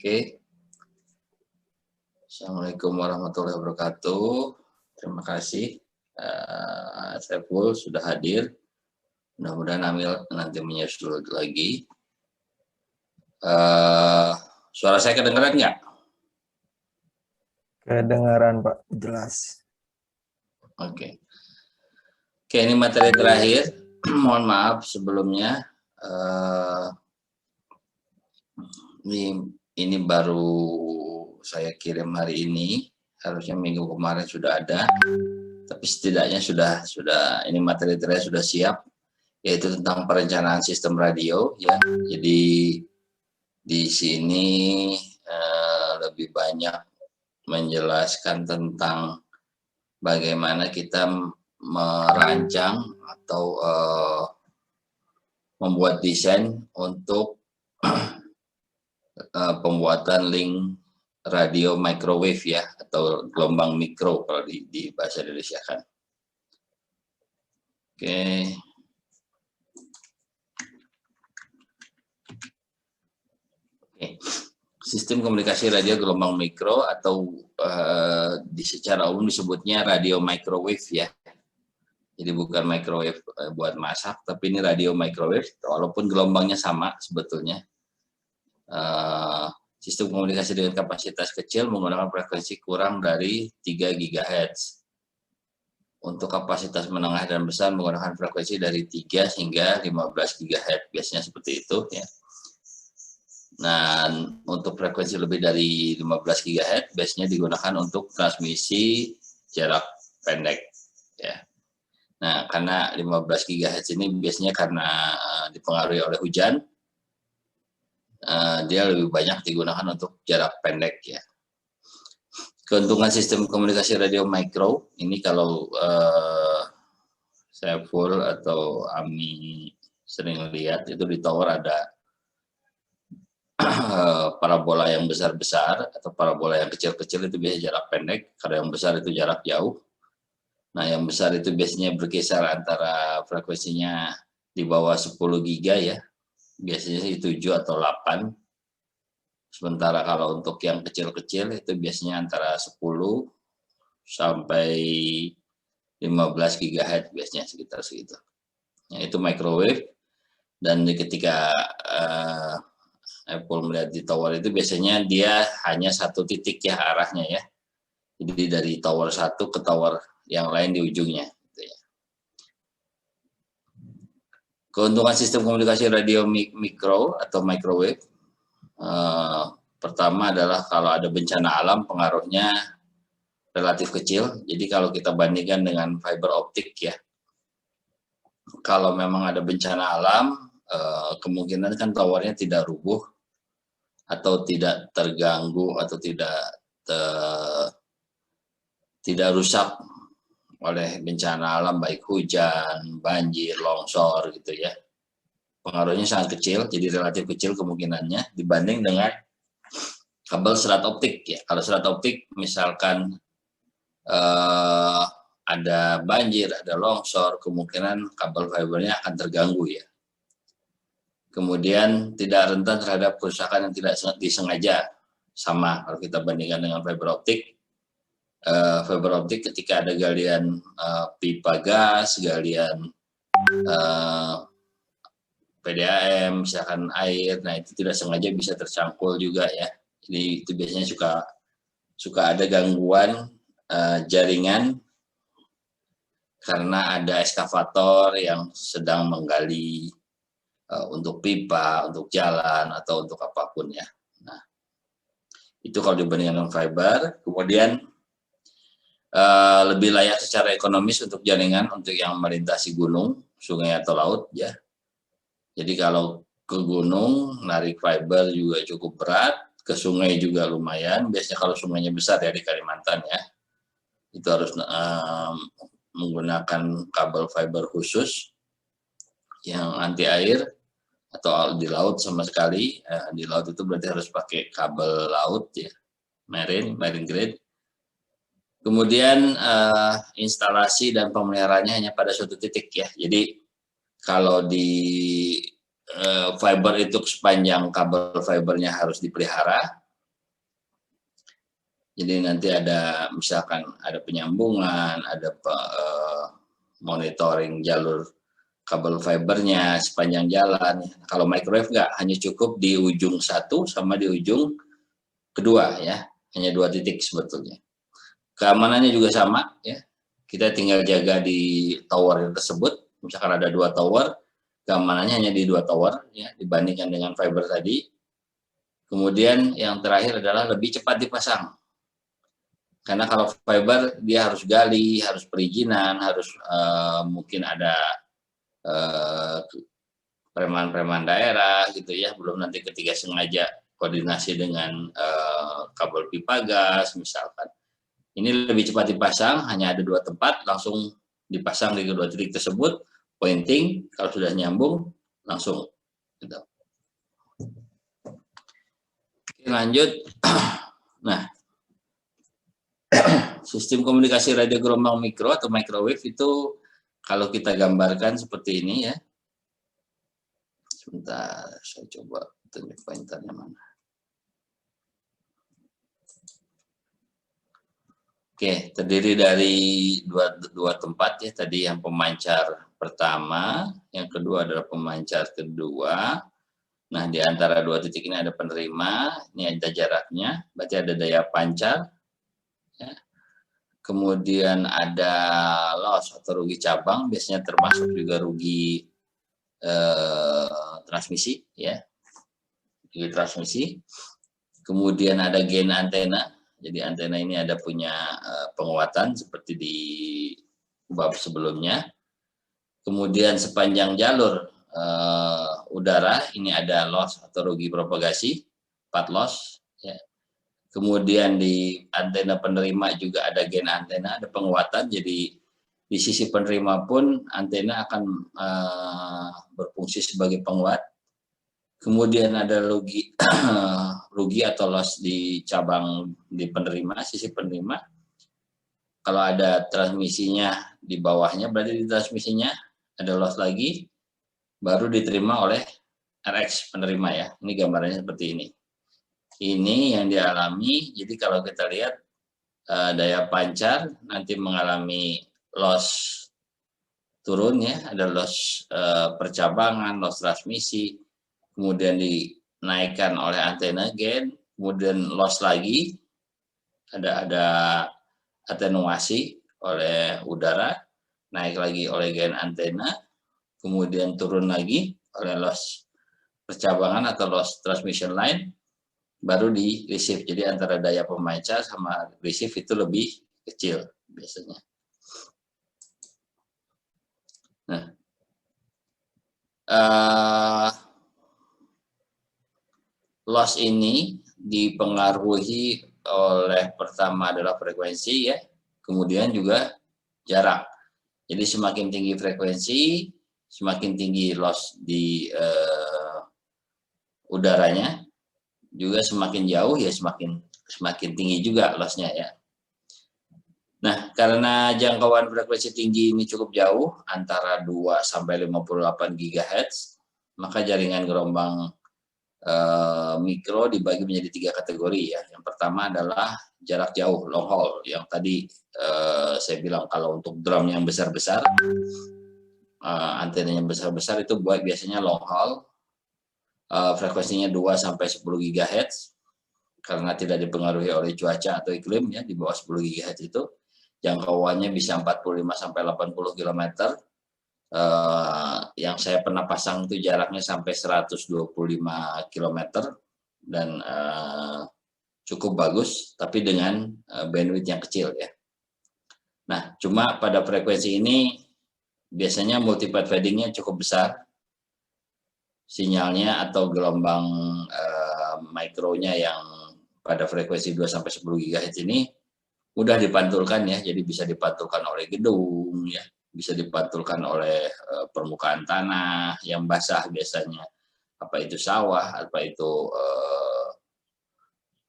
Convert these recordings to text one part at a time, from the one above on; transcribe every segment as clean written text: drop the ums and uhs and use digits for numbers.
Oke. Assalamualaikum warahmatullahi wabarakatuh. Terima kasih. Saiful sudah hadir. Mudah-mudahan Amil nanti menyusul lagi. Suara saya kedengaran nggak? Kedengaran Pak, jelas. Oke. Oke, ini materi terakhir. Mohon maaf sebelumnya. Ini baru saya kirim hari ini. Harusnya minggu kemarin sudah ada. Tapi setidaknya sudah ini materi terakhir sudah siap, yaitu tentang perencanaan sistem radio ya. Jadi di sini lebih banyak menjelaskan tentang bagaimana kita merancang atau membuat desain untuk pembuatan link radio microwave ya, atau gelombang mikro kalau di bahasa Indonesia kan. Oke. Sistem komunikasi radio gelombang mikro atau secara umum disebutnya radio microwave ya. Jadi bukan microwave buat masak, tapi ini radio microwave walaupun gelombangnya sama sebetulnya. Sistem komunikasi dengan kapasitas kecil menggunakan frekuensi kurang dari 3 GHz. Untuk kapasitas menengah dan besar menggunakan frekuensi dari 3 hingga 15 GHz, biasanya seperti itu ya. Nah, untuk frekuensi lebih dari 15 GHz biasanya digunakan untuk transmisi jarak pendek ya. Nah, karena 15 GHz ini biasanya karena dipengaruhi oleh hujan, dia lebih banyak digunakan untuk jarak pendek ya. Keuntungan sistem komunikasi radio mikro ini kalau saya full atau Ami sering lihat itu di tower ada parabola yang besar-besar atau parabola yang kecil-kecil itu biasanya jarak pendek, kalau yang besar itu jarak jauh. Nah, yang besar itu biasanya berkisar antara frekuensinya di bawah 10 giga ya. Biasanya sih 7 atau 8. Sementara kalau untuk yang kecil-kecil itu biasanya antara 10 sampai 15 GHz biasanya sekitar segitu. Nah, itu microwave. Dan ketika Apple melihat di tower itu biasanya dia hanya satu titik ya arahnya ya. Jadi dari tower satu ke tower yang lain di ujungnya. Keuntungan sistem komunikasi radio mikro atau microwave, pertama adalah kalau ada bencana alam pengaruhnya relatif kecil. Jadi kalau kita bandingkan dengan fiber optik ya, kalau memang ada bencana alam, kemungkinan kan towernya tidak rubuh atau tidak terganggu atau tidak rusak oleh bencana alam, baik hujan, banjir, longsor gitu ya. Pengaruhnya sangat kecil, jadi relatif kecil kemungkinannya dibanding dengan kabel serat optik ya. Kalau serat optik misalkan ada banjir, ada longsor, kemungkinan kabel fibernya akan terganggu ya. Kemudian tidak rentan terhadap kerusakan yang tidak disengaja, sama kalau kita bandingkan dengan fiber optik. Fiber optik ketika ada galian pipa gas, galian PDAM, misalkan air, nah itu tidak sengaja bisa tercangkul juga ya. Jadi itu biasanya suka ada gangguan jaringan karena ada eskavator yang sedang menggali untuk pipa, untuk jalan atau untuk apapun ya. Nah, itu kalau dibandingkan dengan fiber. Kemudian lebih layak secara ekonomis untuk jaringan untuk yang melintasi gunung, sungai atau laut ya. Jadi kalau ke gunung narik fiber juga cukup berat, ke sungai juga lumayan. Biasanya kalau sungainya besar ya di Kalimantan ya, itu harus menggunakan kabel fiber khusus yang anti air, atau di laut sama sekali. Di laut itu berarti harus pakai kabel laut ya, marine grade. Kemudian instalasi dan pemeliharaannya hanya pada suatu titik ya. Jadi kalau di fiber itu sepanjang kabel fibernya harus dipelihara. Jadi nanti ada misalkan ada penyambungan, ada monitoring jalur kabel fibernya sepanjang jalan. Kalau microwave nggak, hanya cukup di ujung satu sama di ujung kedua ya, hanya 2 titik sebetulnya. Keamanannya juga sama ya, kita tinggal jaga di tower tersebut. Misalkan ada 2 tower, keamanannya hanya di 2 tower ya, dibandingkan dengan fiber tadi. Kemudian yang terakhir adalah lebih cepat dipasang. Karena kalau fiber dia harus gali, harus perizinan, harus mungkin ada preman-preman daerah gitu ya, belum nanti ketika sengaja koordinasi dengan kabel pipa gas misalkan. Ini lebih cepat dipasang, hanya ada 2 tempat, langsung dipasang di kedua titik tersebut, pointing, kalau sudah nyambung langsung. Gitu. Oke, lanjut. Nah, sistem komunikasi radio gelombang mikro atau microwave itu kalau kita gambarkan seperti ini ya. Sebentar, saya coba tunjuk pointernya mana. Oke, terdiri dari dua tempat ya. Tadi yang pemancar pertama, yang kedua adalah pemancar kedua. Nah, di antara 2 titik ini ada penerima, ini ada jaraknya, berarti ada daya pancar. Ya. Kemudian ada loss atau rugi cabang, biasanya termasuk juga rugi transmisi ya, rugi transmisi. Kemudian ada gain antena, jadi antena ini ada punya penguatan seperti di bab sebelumnya. Kemudian sepanjang jalur udara ini ada loss atau rugi propagasi, 4 loss ya. Kemudian di antena penerima juga ada gain antena, ada penguatan. Jadi di sisi penerima pun antena akan berfungsi sebagai penguat. Kemudian ada rugi rugi atau loss di cabang di penerima, sisi penerima. Kalau ada transmisinya di bawahnya, berarti di transmisinya ada loss lagi, baru diterima oleh RX penerima ya. Ini gambarnya seperti ini. Ini yang dialami, jadi kalau kita lihat daya pancar nanti mengalami loss turun ya, ada loss percabangan, loss transmisi, kemudian dinaikkan oleh antena gain, kemudian loss lagi, ada atenuasi oleh udara, naik lagi oleh gain antena, kemudian turun lagi oleh loss percabangan atau loss transmission line, baru di receive. Jadi antara daya pemancar sama receive itu lebih kecil biasanya. Nah, loss ini dipengaruhi oleh pertama adalah frekuensi ya, kemudian juga jarak. Jadi semakin tinggi frekuensi, semakin tinggi loss di udaranya, juga semakin jauh ya semakin tinggi juga lossnya ya. Nah, karena jangkauan frekuensi tinggi ini cukup jauh, antara 2 sampai 58 GHz, maka jaringan gelombang mikro dibagi menjadi 3 kategori ya. Yang pertama adalah jarak jauh, long haul, yang tadi saya bilang kalau untuk drum yang besar-besar, antenanya besar-besar itu biasanya long haul, frekuensinya 2 sampai 10 GHz, karena tidak dipengaruhi oleh cuaca atau iklim ya, di bawah 10 GHz itu jangkauannya bisa 45 sampai 80 km. Yang saya pernah pasang itu jaraknya sampai 125 km dan cukup bagus, tapi dengan bandwidth yang kecil ya. Nah, cuma pada frekuensi ini biasanya multipath fading-nya cukup besar, sinyalnya atau gelombang mikronya yang pada frekuensi 2 sampai 10 GHz ini mudah dipantulkan ya, jadi bisa dipantulkan oleh gedung ya, bisa dipantulkan oleh permukaan tanah yang basah biasanya, apa itu sawah, apa itu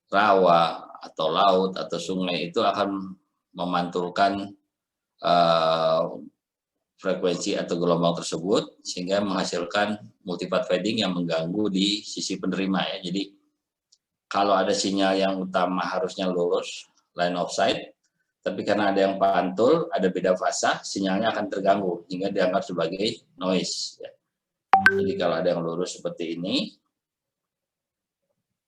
rawa atau laut atau sungai, itu akan memantulkan frekuensi atau gelombang tersebut sehingga menghasilkan multipath fading yang mengganggu di sisi penerima ya. Jadi kalau ada sinyal yang utama harusnya lurus, line of sight, tapi karena ada yang pantul, ada beda fasa, sinyalnya akan terganggu, hingga dianggap sebagai noise. Ya. Jadi kalau ada yang lurus seperti ini,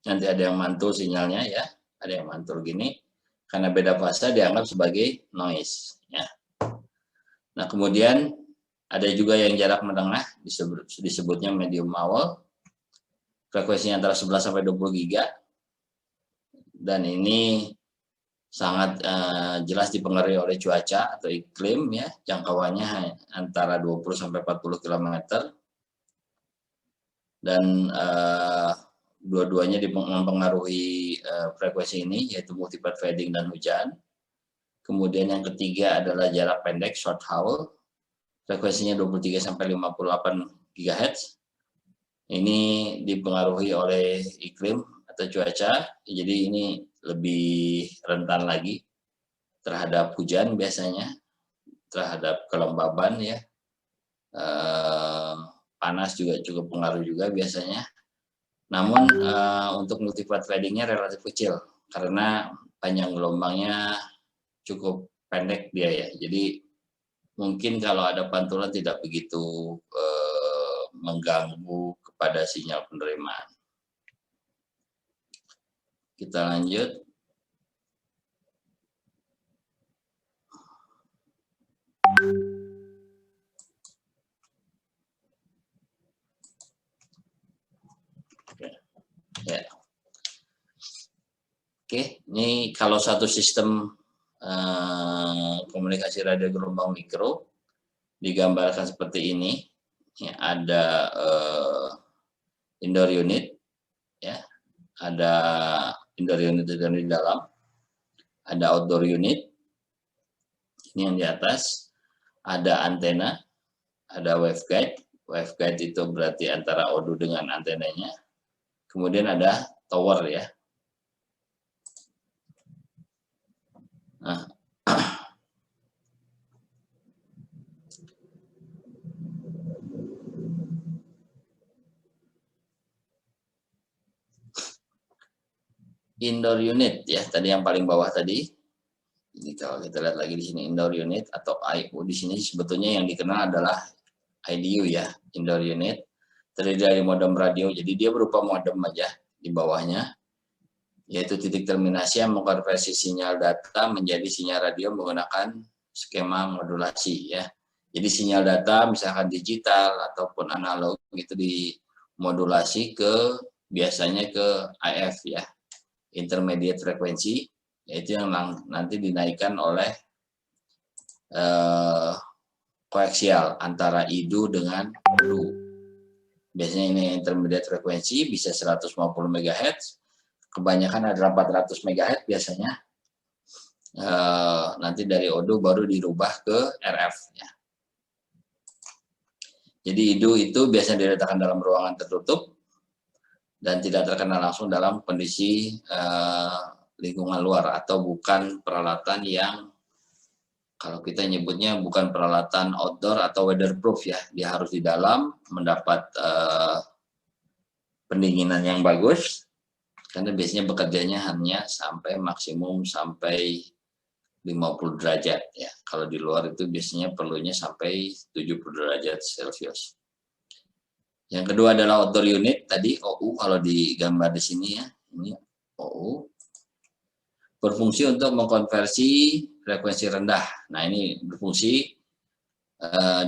nanti ada yang mantul sinyalnya ya, ada yang mantul gini, karena beda fasa dianggap sebagai noise. Ya. Nah kemudian ada juga yang jarak menengah, disebutnya medium owl, frekuensinya antara 11 sampai 20 giga, dan ini sangat jelas dipengaruhi oleh cuaca atau iklim ya, jangkauannya antara 20 sampai 40 km, dan dua-duanya mempengaruhi frekuensi ini, yaitu multipath fading dan hujan. Kemudian yang ketiga adalah jarak pendek short haul, frekuensinya 23 sampai 58 GHz. Ini dipengaruhi oleh iklim atau cuaca, jadi ini lebih rentan lagi terhadap hujan biasanya, terhadap kelembaban ya, panas juga cukup pengaruh juga biasanya. Namun untuk multipath fadingnya relatif kecil karena panjang gelombangnya cukup pendek dia ya, jadi mungkin kalau ada pantulan tidak begitu mengganggu kepada sinyal penerimaan. Kita lanjut. Ya. Oke, ini kalau satu sistem komunikasi radio gelombang mikro digambarkan seperti ini. Ya, ada indoor unit, ya, ada indoor unit di dalam, ada outdoor unit, ini yang di atas, ada antena, ada waveguide. Waveguide itu berarti antara ODU dengan antenanya. Kemudian ada tower ya. Nah, indoor unit ya, tadi yang paling bawah tadi. Ini kalau kita lihat lagi di sini indoor unit atau IU, di sini sebetulnya yang dikenal adalah IDU ya, indoor unit, terdiri dari modem radio, jadi dia berupa modem aja di bawahnya, yaitu titik terminasi yang mengkonversi sinyal data menjadi sinyal radio menggunakan skema modulasi ya. Jadi sinyal data misalkan digital ataupun analog itu dimodulasi ke biasanya ke IF ya, intermediate frekuensi, yaitu yang nanti dinaikkan oleh koaksial antara IDU dengan ODU. Biasanya ini intermediate frekuensi bisa 150 MHz, kebanyakan ada 400 MHz biasanya. Nanti dari ODU baru dirubah ke RF ya. Jadi IDU itu biasanya diletakkan dalam ruangan tertutup dan tidak terkena langsung dalam kondisi lingkungan luar, atau bukan peralatan yang kalau kita nyebutnya bukan peralatan outdoor atau weatherproof ya, dia harus di dalam mendapat pendinginan yang bagus, karena biasanya bekerjanya hanya sampai maksimum sampai 50 derajat ya. Kalau di luar itu biasanya perlunya sampai 70 derajat Celcius. Yang kedua adalah outdoor unit, tadi OU kalau digambar di sini ya, ini OU. Berfungsi untuk mengkonversi frekuensi rendah. Nah ini berfungsi,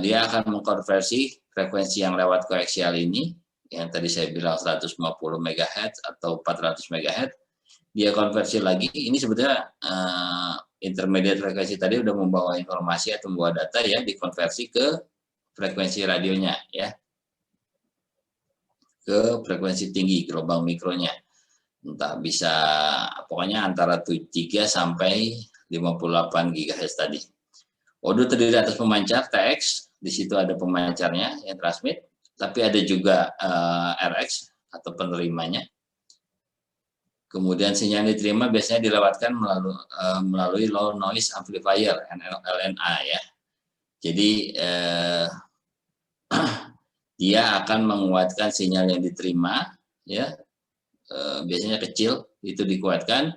dia akan mengkonversi frekuensi yang lewat koaksial ini, yang tadi saya bilang 150 MHz atau 400 MHz, dia konversi lagi, ini sebetulnya intermediate frekuensi tadi udah membawa informasi atau membawa data ya, dikonversi ke frekuensi radionya ya, ke frekuensi tinggi, gelombang mikronya. Entah bisa pokoknya antara 3 sampai 58 GHz tadi. ODU terdiri atas pemancar TX, di situ ada pemancarnya yang transmit, tapi ada juga RX atau penerimanya. Kemudian sinyal diterima biasanya dilewatkan melalui low noise amplifier LNA ya. Jadi dia akan menguatkan sinyal yang diterima ya. Biasanya kecil itu dikuatkan,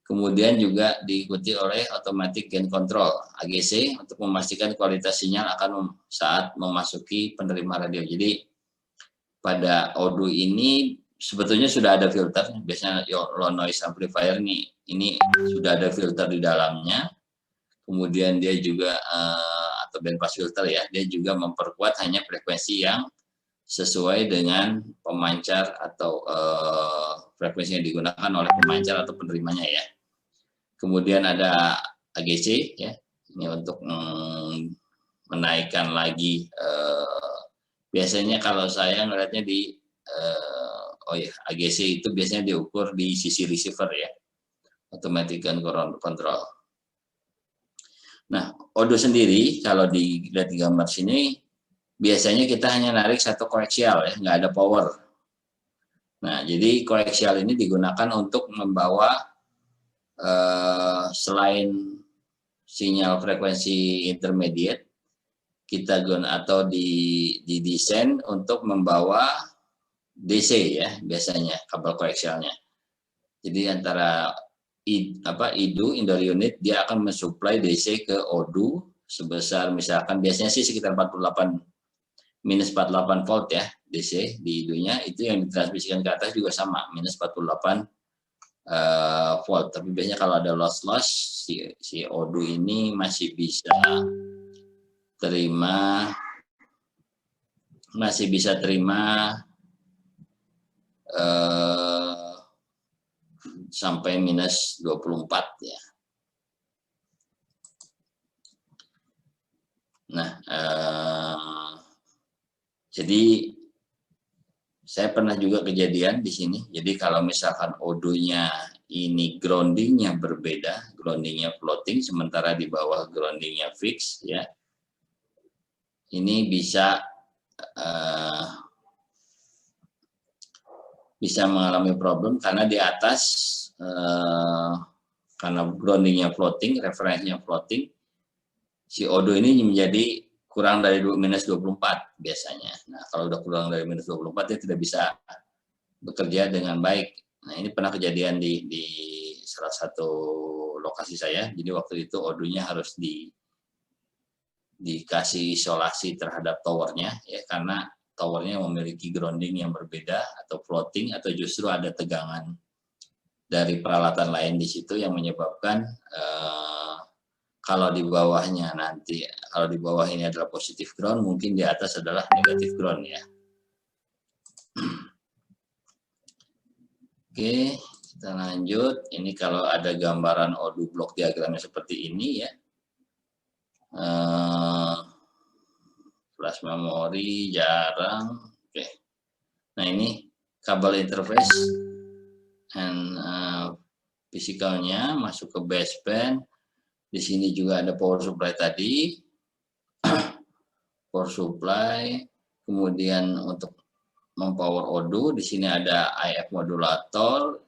Kemudian juga diikuti oleh Automatic Gain Control (AGC) untuk memastikan kualitas sinyal akan saat memasuki penerima radio. Jadi pada Odoo ini sebetulnya sudah ada filter, biasanya low noise amplifier ini sudah ada filter di dalamnya. Kemudian dia juga atau bandpass filter ya, dia juga memperkuat hanya frekuensi yang sesuai dengan pemancar atau frekuensi yang digunakan oleh pemancar atau penerimanya ya. Kemudian ada AGC ya, ini untuk menaikkan lagi. Biasanya kalau saya ngelihatnya di AGC itu biasanya diukur di sisi receiver ya, Automatic Gain Control. Nah, Odoo sendiri kalau dilihat di gambar sini, biasanya kita hanya narik satu koaksial ya, nggak ada power. Nah, jadi koaksial ini digunakan untuk membawa selain sinyal frekuensi intermediate, kita atau didesain untuk membawa DC ya, biasanya kabel koaksialnya. Jadi antara IDU indoor unit dia akan mensuplai DC ke Odoo sebesar misalkan biasanya sih sekitar 48 volt ya DC di IDU-nya, itu yang ditransmisikan ke atas juga sama minus 48 volt. Tapi biasanya kalau ada loss si Odoo ini masih bisa terima sampai minus 24 ya. Nah, jadi saya pernah juga kejadian di sini. Jadi kalau misalkan Odoo-nya ini grounding-nya berbeda, grounding-nya floating, sementara di bawah grounding-nya fix ya. Ini bisa mengalami problem karena di atas karena grounding-nya floating, referensinya floating, si Odoo ini menjadi kurang dari minus 24 biasanya. Nah, kalau udah kurang dari minus 24 dia tidak bisa bekerja dengan baik. Nah, ini pernah kejadian di salah satu lokasi saya. Jadi waktu itu Odoo-nya harus dikasih isolasi terhadap towernya ya, karena towernya memiliki grounding yang berbeda atau floating, atau justru ada tegangan dari peralatan lain di situ yang menyebabkan kalau di bawahnya nanti, kalau di bawah ini adalah positif ground, mungkin di atas adalah negatif ground ya. Oke, kita lanjut. Ini kalau ada gambaran Odoo block diagramnya seperti ini ya. Flash memori jarang. Oke. Nah, ini kabel interface and fisikalnya masuk ke baseband. Di sini juga ada power supply tadi, power supply. Kemudian untuk mempower Odoo, di sini ada IF modulator,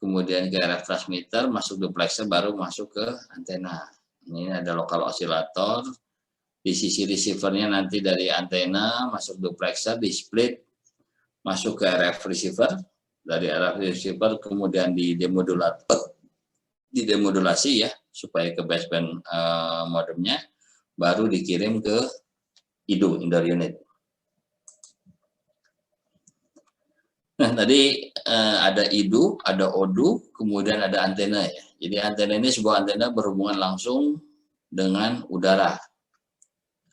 kemudian ke RF transmitter, masuk duplexer, baru masuk ke antena. Ini ada lokal osilator. Di sisi receivernya nanti dari antena masuk duplexer, di split, masuk ke RF receiver, dari RF receiver kemudian didemodulasi ya, supaya ke baseband modemnya, baru dikirim ke IDU indoor unit. Nah, tadi ada IDU, ada Odoo, kemudian ada antena ya. Jadi antena ini sebuah antena berhubungan langsung dengan udara.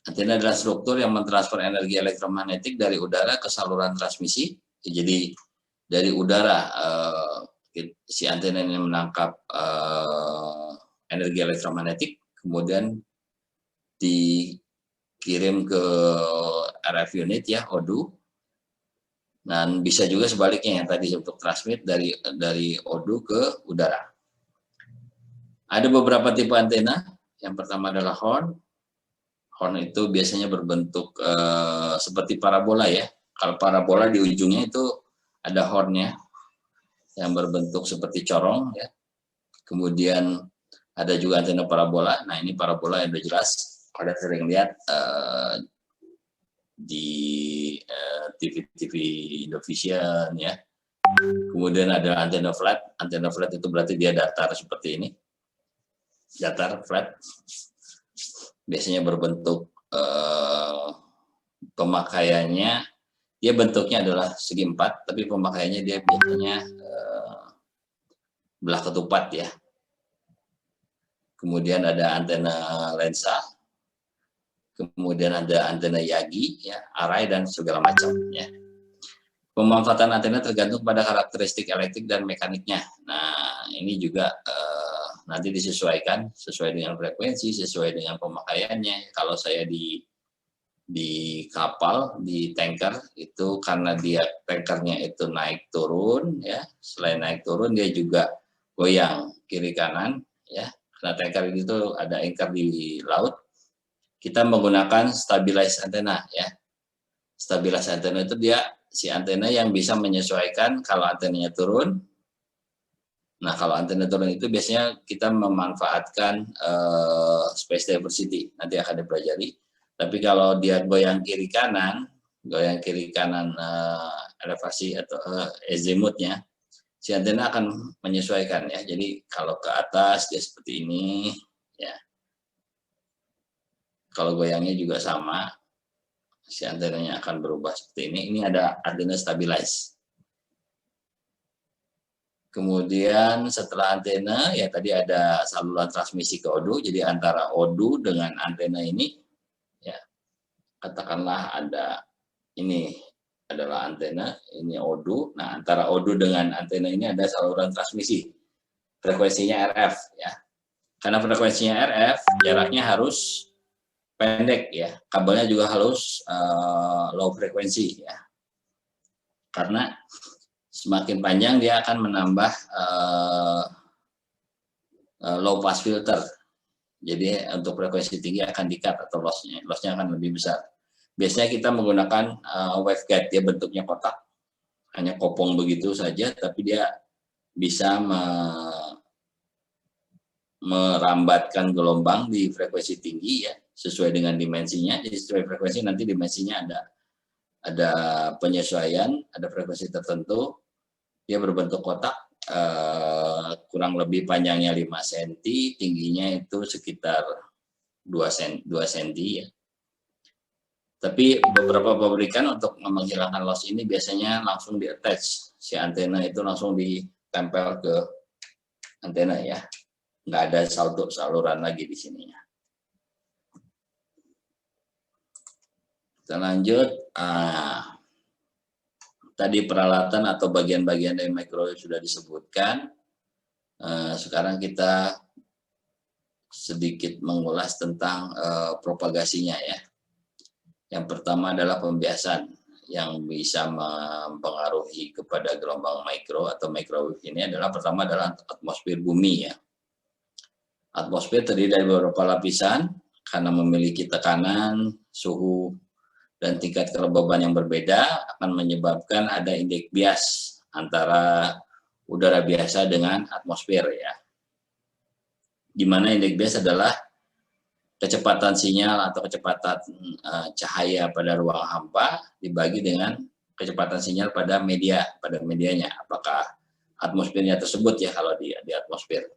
Antena adalah struktur yang mentransfer energi elektromagnetik dari udara ke saluran transmisi. Jadi dari udara si antena ini menangkap energi elektromagnetik, kemudian dikirim ke RF unit ya, Odoo. Dan bisa juga sebaliknya yang tadi untuk transmit dari Odoo ke udara. Ada beberapa tipe antena. Yang pertama adalah horn. Horn itu biasanya berbentuk seperti parabola ya. Kalau parabola di ujungnya itu ada hornnya yang berbentuk seperti corong ya. Kemudian ada juga antena parabola. Nah, ini parabola yang udah jelas. Kalian sering lihat di TV Indovision ya, Kemudian ada antena flat. Antena flat itu berarti dia datar seperti ini. Datar, flat. Biasanya berbentuk pemakaiannya, dia bentuknya adalah segi 4, tapi pemakaiannya dia biasanya belah ketupat ya. Kemudian ada antena lensa, kemudian ada antena Yagi, ya, array dan segala macam ya. Pemanfaatan antena tergantung pada karakteristik elektrik dan mekaniknya. Nah, ini juga nanti disesuaikan sesuai dengan frekuensi, sesuai dengan pemakaiannya. Kalau saya di kapal, di tanker itu karena dia tankernya itu naik turun ya. Selain naik turun dia juga goyang kiri kanan ya. Karena tanker itu ada anchor di laut. Kita menggunakan stabilize antena ya. Stabilize antena itu dia si antena yang bisa menyesuaikan kalau antenanya turun. Nah, kalau antena turun itu biasanya kita memanfaatkan space diversity, nanti akan dipelajari. Tapi kalau dia goyang kiri kanan elevasi atau azimutnya, si antena akan menyesuaikan ya. Jadi kalau ke atas dia seperti ini, ya. Kalau goyangnya juga sama, si antenanya akan berubah seperti ini. Ini ada antena stabilize. Kemudian setelah antena, ya tadi ada saluran transmisi ke ODU, jadi antara ODU dengan antena ini, ya katakanlah ada ini adalah antena, ini ODU. Nah, antara ODU dengan antena ini ada saluran transmisi, frekuensinya RF, ya. Karena frekuensinya RF, jaraknya harus pendek, ya. Kabelnya juga harus low frekuensi, ya. Karena semakin panjang dia akan menambah low pass filter. Jadi untuk frekuensi tinggi akan di-cut atau loss-nya akan lebih besar. Biasanya kita menggunakan waveguide, dia bentuknya kotak, hanya kopong begitu saja, tapi dia bisa merambatkan gelombang di frekuensi tinggi ya, sesuai dengan dimensinya. Jadi sesuai frekuensi nanti dimensinya ada penyesuaian, ada frekuensi tertentu. Dia berbentuk kotak, kurang lebih panjangnya 5 cm, tingginya itu sekitar 2 cm ya. Tapi beberapa pabrikan untuk menghilangkan loss ini biasanya langsung di-attach. Si antena itu langsung ditempel ke antena ya. Nggak ada saluran lagi di sininya. Kita lanjut. Tadi peralatan atau bagian-bagian dari microwave sudah disebutkan. Sekarang kita sedikit mengulas tentang propagasinya ya. Yang pertama adalah pembiasan yang bisa mempengaruhi kepada gelombang mikro atau microwave ini adalah pertama adalah atmosfer bumi ya. Atmosfer terdiri dari beberapa lapisan karena memiliki tekanan, suhu, dan tingkat kelembaban yang berbeda akan menyebabkan ada indeks bias antara udara biasa dengan atmosfer ya. Di mana indeks bias adalah kecepatan sinyal atau kecepatan cahaya pada ruang hampa dibagi dengan kecepatan sinyal pada medianya. Apakah atmosfernya tersebut ya kalau di atmosfer.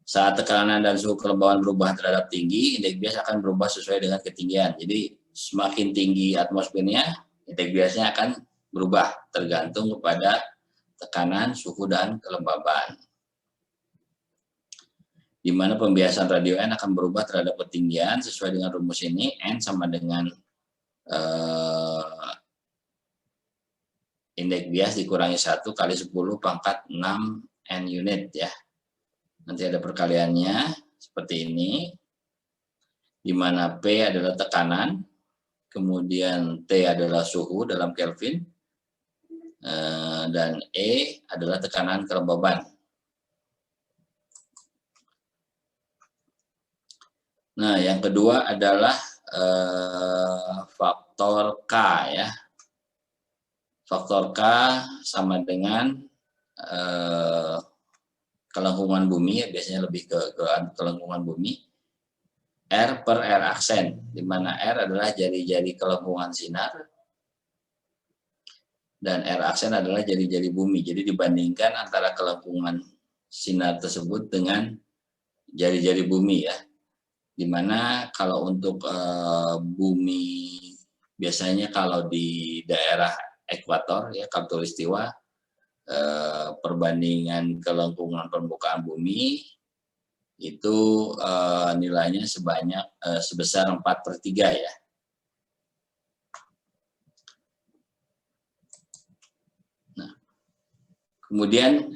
Saat tekanan dan suhu kelembaban berubah terhadap tinggi, indeks bias akan berubah sesuai dengan ketinggian. Jadi semakin tinggi atmosfernya, indeks biasnya akan berubah tergantung kepada tekanan, suhu, dan kelembaban. Di mana pembiasan radio N akan berubah terhadap ketinggian sesuai dengan rumus ini. N sama dengan indeks bias dikurangi 1 kali 10 pangkat 6 N unit ya. Nanti ada perkaliannya seperti ini, di mana P adalah tekanan, kemudian T adalah suhu dalam Kelvin, dan E adalah tekanan kelembaban. Nah, yang kedua adalah faktor K ya. Faktor K sama dengan kelengkungan bumi, ya, biasanya lebih ke kelengkungan bumi. R per R aksen, di mana R adalah jari-jari kelengkungan sinar, dan R aksen adalah jari-jari bumi. Jadi dibandingkan antara kelengkungan sinar tersebut dengan jari-jari bumi ya. Dimana kalau untuk bumi biasanya kalau di daerah ekuator ya khatulistiwa perbandingan kelengkungan permukaan bumi itu nilainya sebesar 4/3 ya. Nah, kemudian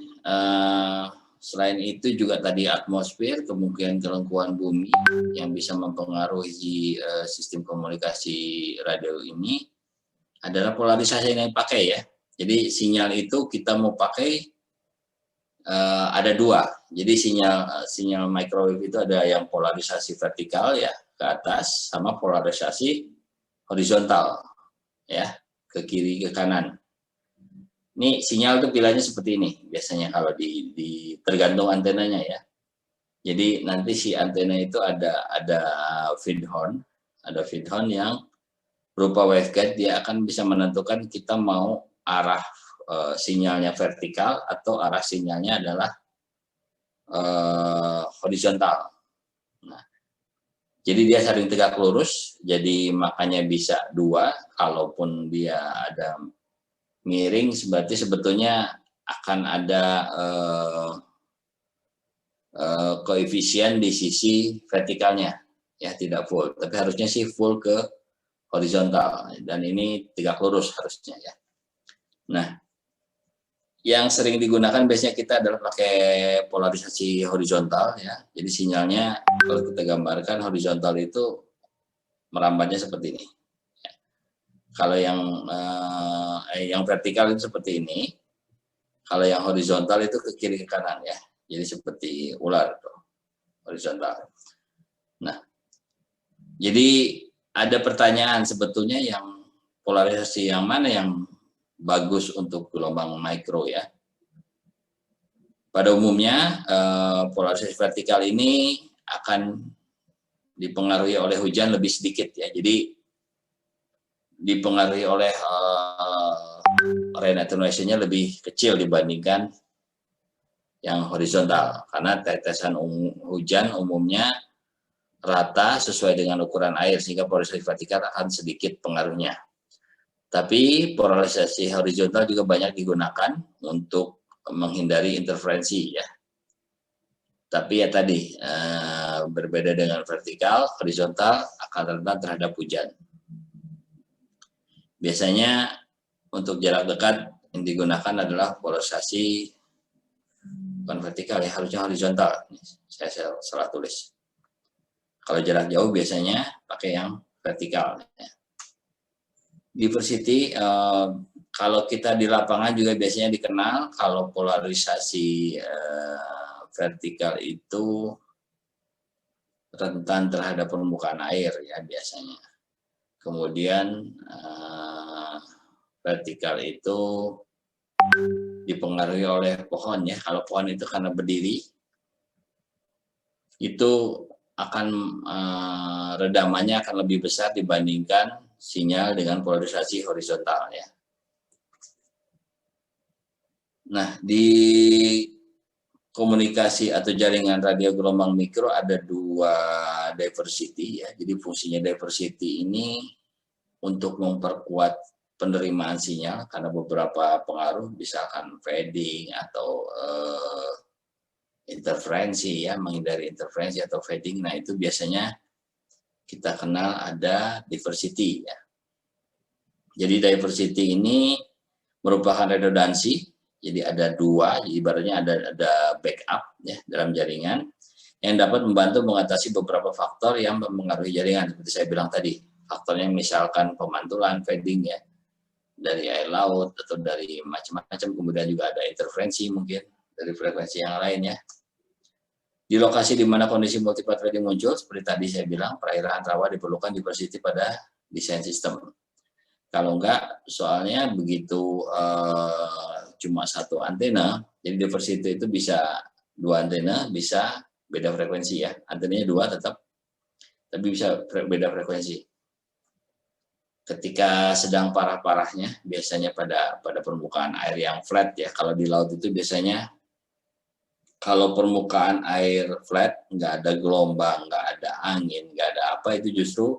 selain itu juga tadi atmosfer, kemungkinan kelengkungan bumi yang bisa mempengaruhi sistem komunikasi radio ini adalah polarisasi yang dipakai ya. Jadi sinyal itu kita mau pakai ada dua. Jadi sinyal microwave itu ada yang polarisasi vertikal ya ke atas sama polarisasi horizontal ya ke kiri ke kanan. Ini sinyal itu pilihannya seperti ini biasanya kalau di tergantung antenanya ya. Jadi nanti si antena itu ada feed horn yang berupa waveguide, dia akan bisa menentukan kita mau arah sinyalnya vertikal atau arah sinyalnya adalah horizontal. Nah, jadi dia saling tegak lurus, jadi makanya bisa dua. Kalaupun dia ada miring, berarti sebetulnya akan ada koefisien di sisi vertikalnya, ya tidak full. Tapi harusnya sih full ke horizontal, dan ini tegak lurus harusnya ya. Nah, yang sering digunakan biasanya kita adalah pakai polarisasi horizontal ya. Jadi sinyalnya kalau kita gambarkan horizontal itu merambatnya seperti ini. Kalau yang vertikal itu seperti ini. Kalau yang horizontal itu ke kiri ke kanan ya. Jadi seperti ular tuh, horizontal. Nah, jadi ada pertanyaan sebetulnya yang polarisasi yang mana yang bagus untuk gelombang mikro ya. Pada umumnya polarisasi vertikal ini akan dipengaruhi oleh hujan lebih sedikit ya. Jadi dipengaruhi oleh rain attenuation-nya lebih kecil dibandingkan yang horizontal, karena tetesan hujan umumnya rata sesuai dengan ukuran air, sehingga polarisasi vertikal akan sedikit pengaruhnya. Tapi polarisasi horizontal juga banyak digunakan untuk menghindari interferensi ya. Tapi ya tadi berbeda dengan vertikal, horizontal akan rentan terhadap hujan. Biasanya untuk jarak dekat yang digunakan adalah polarisasi bukan vertikal ya, harusnya horizontal. Saya salah tulis. Kalau jarak jauh biasanya pakai yang vertikal. Diversity kalau kita di lapangan juga biasanya dikenal kalau polarisasi vertikal itu rentan terhadap permukaan air ya biasanya. Kemudian vertikal itu dipengaruhi oleh pohon ya. Kalau pohon itu karena berdiri, itu akan redamannya akan lebih besar dibandingkan sinyal dengan polarisasi horizontal ya. Nah, di komunikasi atau jaringan radio gelombang mikro ada dua diversity ya. Jadi fungsinya diversity ini untuk memperkuat penerimaan sinyal karena beberapa pengaruh, misalkan fading atau interferensi ya, menghindari interferensi atau fading. Nah, itu biasanya kita kenal ada diversity ya. Jadi diversity ini merupakan redundansi. Jadi ada dua, ibaratnya ada backup ya dalam jaringan yang dapat membantu mengatasi beberapa faktor yang mempengaruhi jaringan seperti saya bilang tadi. Faktornya misalkan pemantulan, fading ya, dari air laut atau dari macam-macam, kemudian juga ada interferensi mungkin dari frekuensi yang lain ya. Di lokasi di mana kondisi multipath fading muncul, seperti tadi saya bilang, perairan rawa diperlukan diversity pada desain sistem. Kalau enggak, soalnya begitu cuma satu antena, jadi diversity itu bisa dua antena, bisa beda frekuensi ya. Antenanya dua tetap, tapi bisa beda frekuensi. ketika sedang parah-parahnya, biasanya pada permukaan air yang flat ya. Kalau di laut itu biasanya kalau permukaan air flat, nggak ada gelombang, nggak ada angin, nggak ada apa, itu justru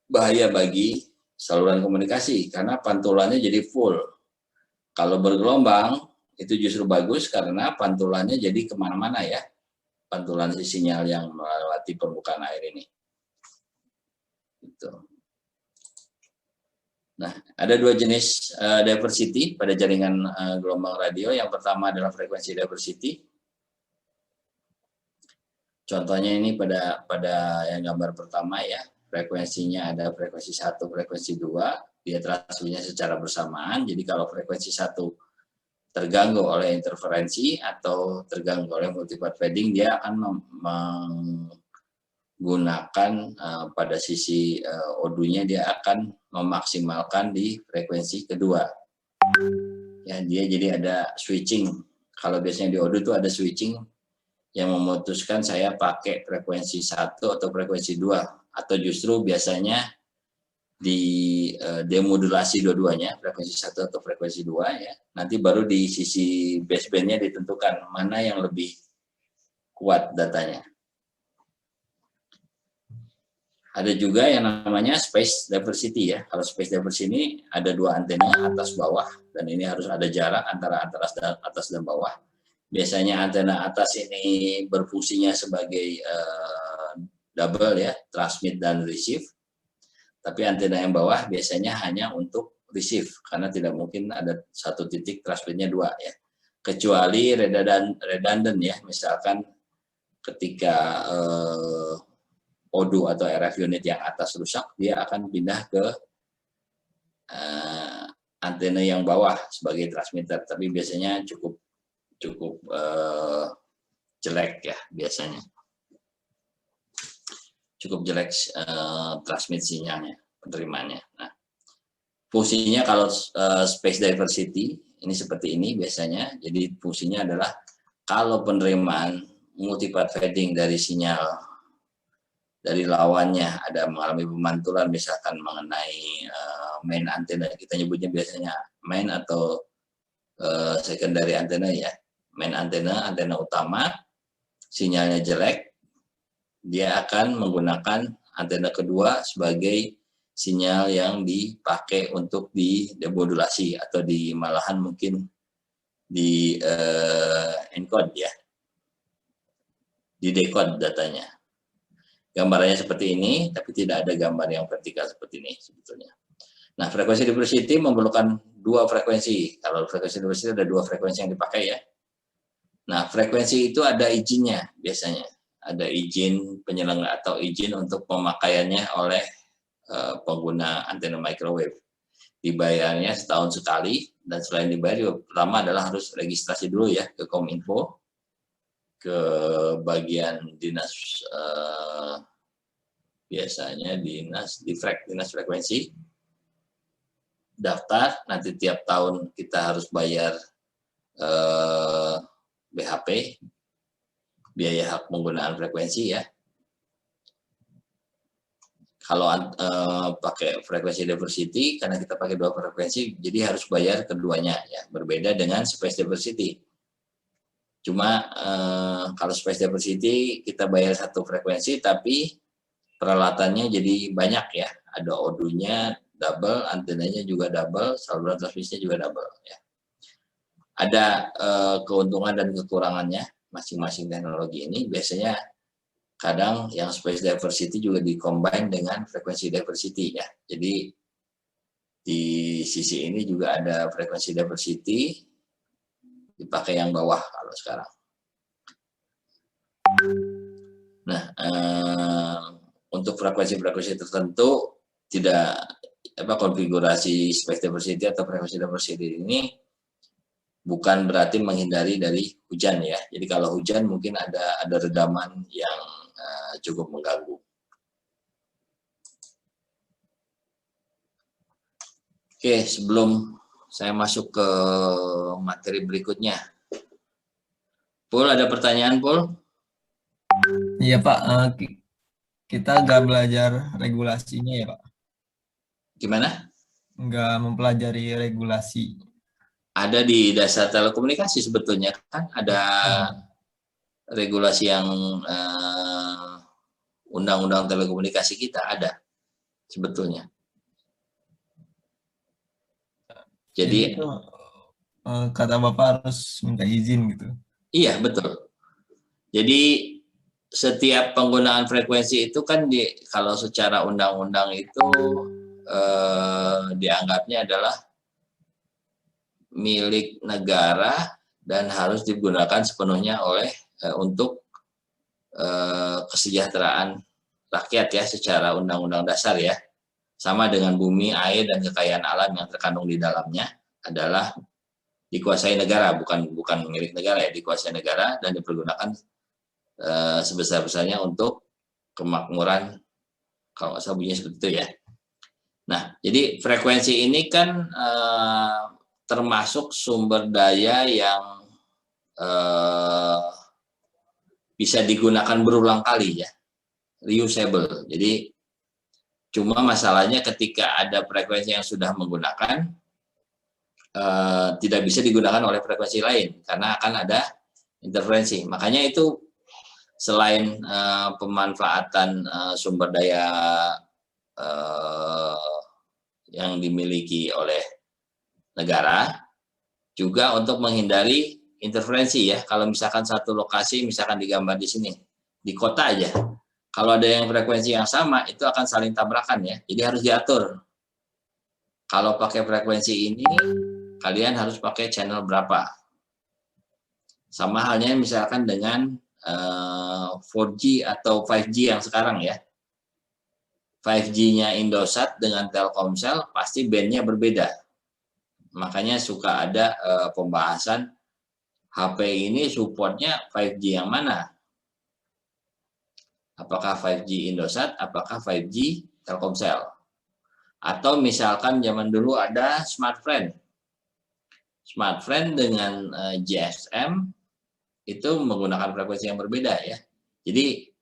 bahaya bagi saluran komunikasi karena pantulannya jadi full. Kalau bergelombang itu justru bagus karena pantulannya jadi kemana-mana ya, pantulan sinyal yang melewati permukaan air ini. Gitu. Nah, ada dua jenis diversity pada jaringan gelombang radio. Yang pertama adalah frekuensi diversity. Contohnya ini pada yang gambar pertama ya, frekuensinya ada frekuensi 1, frekuensi 2, dia transmisinya secara bersamaan. Jadi kalau frekuensi 1 terganggu oleh interferensi atau terganggu oleh multipart fading, dia akan menggunakan pada sisi O2-nya dia akan memaksimalkan di frekuensi kedua. Ya, dia jadi ada switching. Kalau biasanya di O2 itu ada switching yang memutuskan saya pakai frekuensi 1 atau frekuensi 2, atau justru biasanya di demodulasi dua-duanya, frekuensi 1 atau frekuensi 2 ya. Nanti baru di sisi basebandnya ditentukan mana yang lebih kuat datanya. Ada juga yang namanya space diversity ya. Kalau space diversity ini ada dua antena, atas bawah, dan ini harus ada jarak antara atas dan bawah. Biasanya antena atas ini berfungsinya sebagai double ya, transmit dan receive. Tapi antena yang bawah biasanya hanya untuk receive karena tidak mungkin ada satu titik transmitnya dua ya. Kecuali redundant ya, misalkan ketika O2 atau RF unit yang atas rusak, dia akan pindah ke antena yang bawah sebagai transmitter. Tapi biasanya cukup jelek ya biasanya, cukup jelek transmit sinyalnya, penerimanya. Nah, fungsinya kalau space diversity ini seperti ini biasanya. Jadi fungsinya adalah kalau penerimaan multipart fading dari sinyal dari lawannya ada mengalami pemantulan, misalkan mengenai main antena, kita nyebutnya biasanya main atau secondary antena ya. Main antena utama, sinyalnya jelek, dia akan menggunakan antena kedua sebagai sinyal yang dipakai untuk di demodulasi atau di malahan mungkin di encode ya, di decode datanya. Gambarannya seperti ini, tapi tidak ada gambar yang vertikal seperti ini sebetulnya. Nah, frekuensi diversity memerlukan dua frekuensi. Kalau frekuensi diversity ada dua frekuensi yang dipakai ya. Nah, frekuensi itu ada izinnya biasanya. Ada izin penyelenggara atau izin untuk pemakaiannya oleh pengguna antena microwave. Dibayarnya setahun sekali, dan selain dibayar, pertama adalah harus registrasi dulu ya ke Kominfo, ke bagian dinas biasanya dinas frekuensi, daftar, nanti tiap tahun kita harus bayar BHP, biaya hak penggunaan frekuensi ya. Kalau pakai frekuensi diversity, karena kita pakai dua frekuensi, jadi harus bayar keduanya ya. Berbeda dengan space diversity. Cuma kalau space diversity kita bayar satu frekuensi, tapi peralatannya jadi banyak ya. Ada O2-nya double, antenanya juga double, saluran transmisinya juga double ya. Ada keuntungan dan kekurangannya masing-masing teknologi ini. Biasanya kadang yang space diversity juga di-combine dengan frekuensi diversity ya. Jadi di sisi ini juga ada frekuensi diversity, dipakai yang bawah kalau sekarang. Nah, untuk frekuensi-frekuensi tertentu tidak konfigurasi space diversity atau frekuensi diversity ini bukan berarti menghindari dari hujan ya. Jadi kalau hujan mungkin ada redaman yang cukup mengganggu. Oke, sebelum saya masuk ke materi berikutnya, Paul, ada pertanyaan, Paul? Iya Pak, kita nggak belajar regulasinya ya Pak. Gimana? Nggak mempelajari regulasi. Ada di dasar telekomunikasi sebetulnya kan ada regulasi yang undang-undang telekomunikasi kita ada sebetulnya. Jadi Jadi itu kata Bapak harus minta izin gitu. iya betul. Jadi setiap penggunaan frekuensi itu kan kalau secara undang-undang itu dianggapnya adalah milik negara dan harus digunakan sepenuhnya oleh untuk kesejahteraan rakyat ya secara undang-undang dasar ya. Sama dengan bumi, air dan kekayaan alam yang terkandung di dalamnya adalah dikuasai negara, bukan milik negara ya, dikuasai negara dan dipergunakan sebesar-besarnya untuk kemakmuran, kalau nggak salah bunyinya seperti itu ya. Nah, jadi frekuensi ini kan termasuk sumber daya yang bisa digunakan berulang kali ya, reusable. Jadi cuma masalahnya ketika ada frekuensi yang sudah menggunakan tidak bisa digunakan oleh frekuensi lain karena akan ada interferensi. Makanya itu selain pemanfaatan sumber daya yang dimiliki oleh negara, juga untuk menghindari interferensi ya. Kalau misalkan satu lokasi, misalkan digambar di sini, di kota aja, kalau ada yang frekuensi yang sama, itu akan saling tabrakan ya. Jadi harus diatur. Kalau pakai frekuensi ini, kalian harus pakai channel berapa. Sama halnya misalkan dengan 4G atau 5G yang sekarang ya. 5G-nya Indosat dengan Telkomsel pasti bandnya berbeda. Makanya suka ada pembahasan HP ini supportnya 5G yang mana? Apakah 5G Indosat, apakah 5G Telkomsel? Atau misalkan zaman dulu ada Smartfren. Smartfren dengan GSM itu menggunakan frekuensi yang berbeda ya. Jadi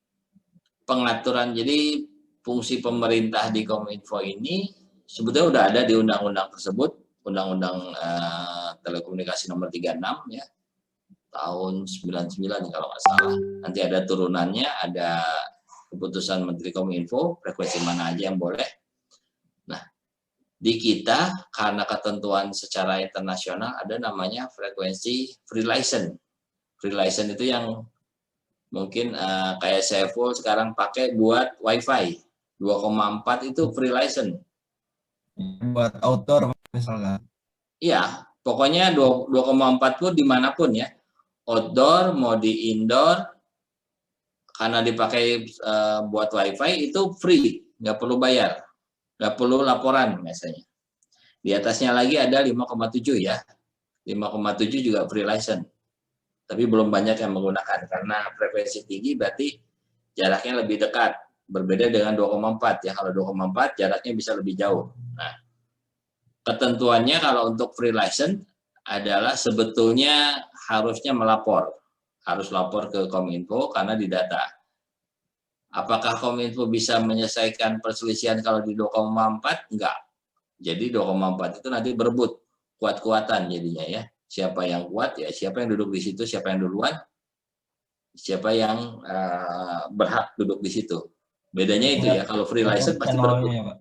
pengaturan, jadi fungsi pemerintah di Kominfo ini sebetulnya udah ada di undang-undang tersebut, Undang-Undang Telekomunikasi Nomor 36 ya, tahun 99 kalau nggak salah. Nanti ada turunannya, ada keputusan Menteri Kominfo, frekuensi mana aja yang boleh. Nah, di kita karena ketentuan secara internasional ada namanya frekuensi free license. Free license itu yang mungkin kayak saya full sekarang pakai buat WiFi 2,4 itu free license. Buat outdoor misalkan. Iya, pokoknya 2,4 pun dimanapun ya. Outdoor, mau di indoor, karena dipakai buat WiFi itu free, nggak perlu bayar, nggak perlu laporan biasanya. Di atasnya lagi ada 5,7 ya, 5,7 juga free license. Tapi belum banyak yang menggunakan karena frekuensi tinggi berarti jaraknya lebih dekat. Berbeda dengan 2,4 ya. Kalau 2,4 jaraknya bisa lebih jauh. Nah, ketentuannya kalau untuk free license adalah sebetulnya harusnya melapor. Harus lapor ke Kominfo karena didata. Apakah Kominfo bisa menyelesaikan perselisihan kalau di 2,4? Enggak. Jadi 2,4 itu nanti berebut kuat-kuatan jadinya ya. Siapa yang kuat ya, siapa yang duduk di situ, siapa yang duluan, siapa yang berhak duduk di situ. Bedanya itu ya, kalau free license pasti berebut. Ya, Pak.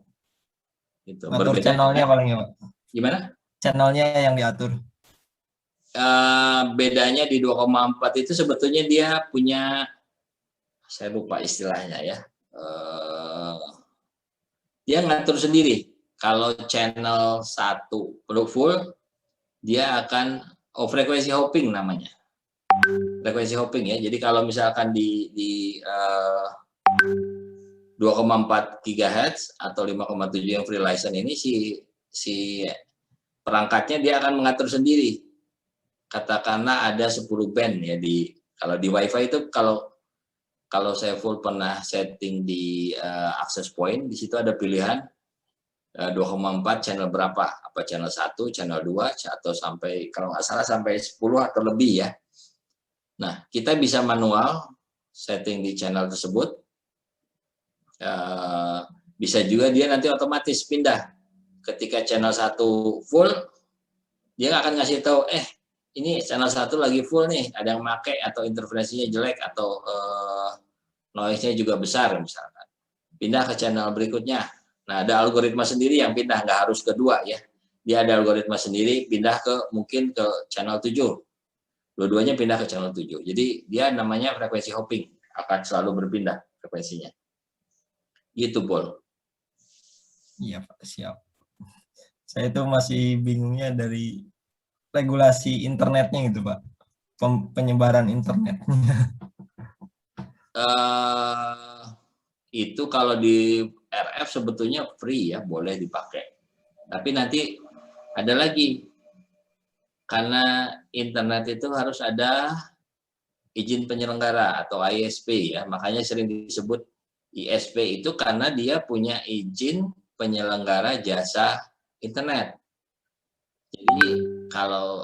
Gitu. Ngatur Berbeda channelnya dengan, paling ya Pak. gimana? Channelnya yang diatur. Bedanya di 2,4 itu sebetulnya dia punya, saya lupa istilahnya ya, dia ngatur sendiri. Kalau channel 1 full, dia akan frekuensi hopping namanya. Frekuensi hopping ya. Jadi kalau misalkan di 2,4 GHz atau 5,7 yang free license ini si perangkatnya dia akan mengatur sendiri. Katakanlah ada 10 band ya kalau di WiFi itu kalau saya full pernah setting di access point, di situ ada pilihan 2,4 channel berapa? Apa channel 1, channel 2 atau sampai kalau nggak salah sampai 10 atau lebih ya. Nah, kita bisa manual setting di channel tersebut. Bisa juga dia nanti otomatis pindah. ketika channel 1 full, dia nggak akan ngasih tahu, ini channel 1 lagi full nih, ada yang make atau interferensinya jelek atau noise-nya juga besar misalkan. Pindah ke channel berikutnya. Nah, ada algoritma sendiri yang pindah, nggak harus kedua ya. Dia ada algoritma sendiri, pindah mungkin ke channel 7. Dua-duanya pindah ke channel 7. Jadi dia namanya frekuensi hopping, akan selalu berpindah frekuensinya. Gitu, Paul. Iya, Pak, siap. Saya itu masih bingungnya dari regulasi internetnya gitu, Pak. Penyebaran internetnya. Itu kalau di RF sebetulnya free ya, boleh dipakai. Tapi nanti ada lagi, karena internet itu harus ada izin penyelenggara atau ISP ya, makanya sering disebut ISP itu karena dia punya izin penyelenggara jasa internet. Jadi kalau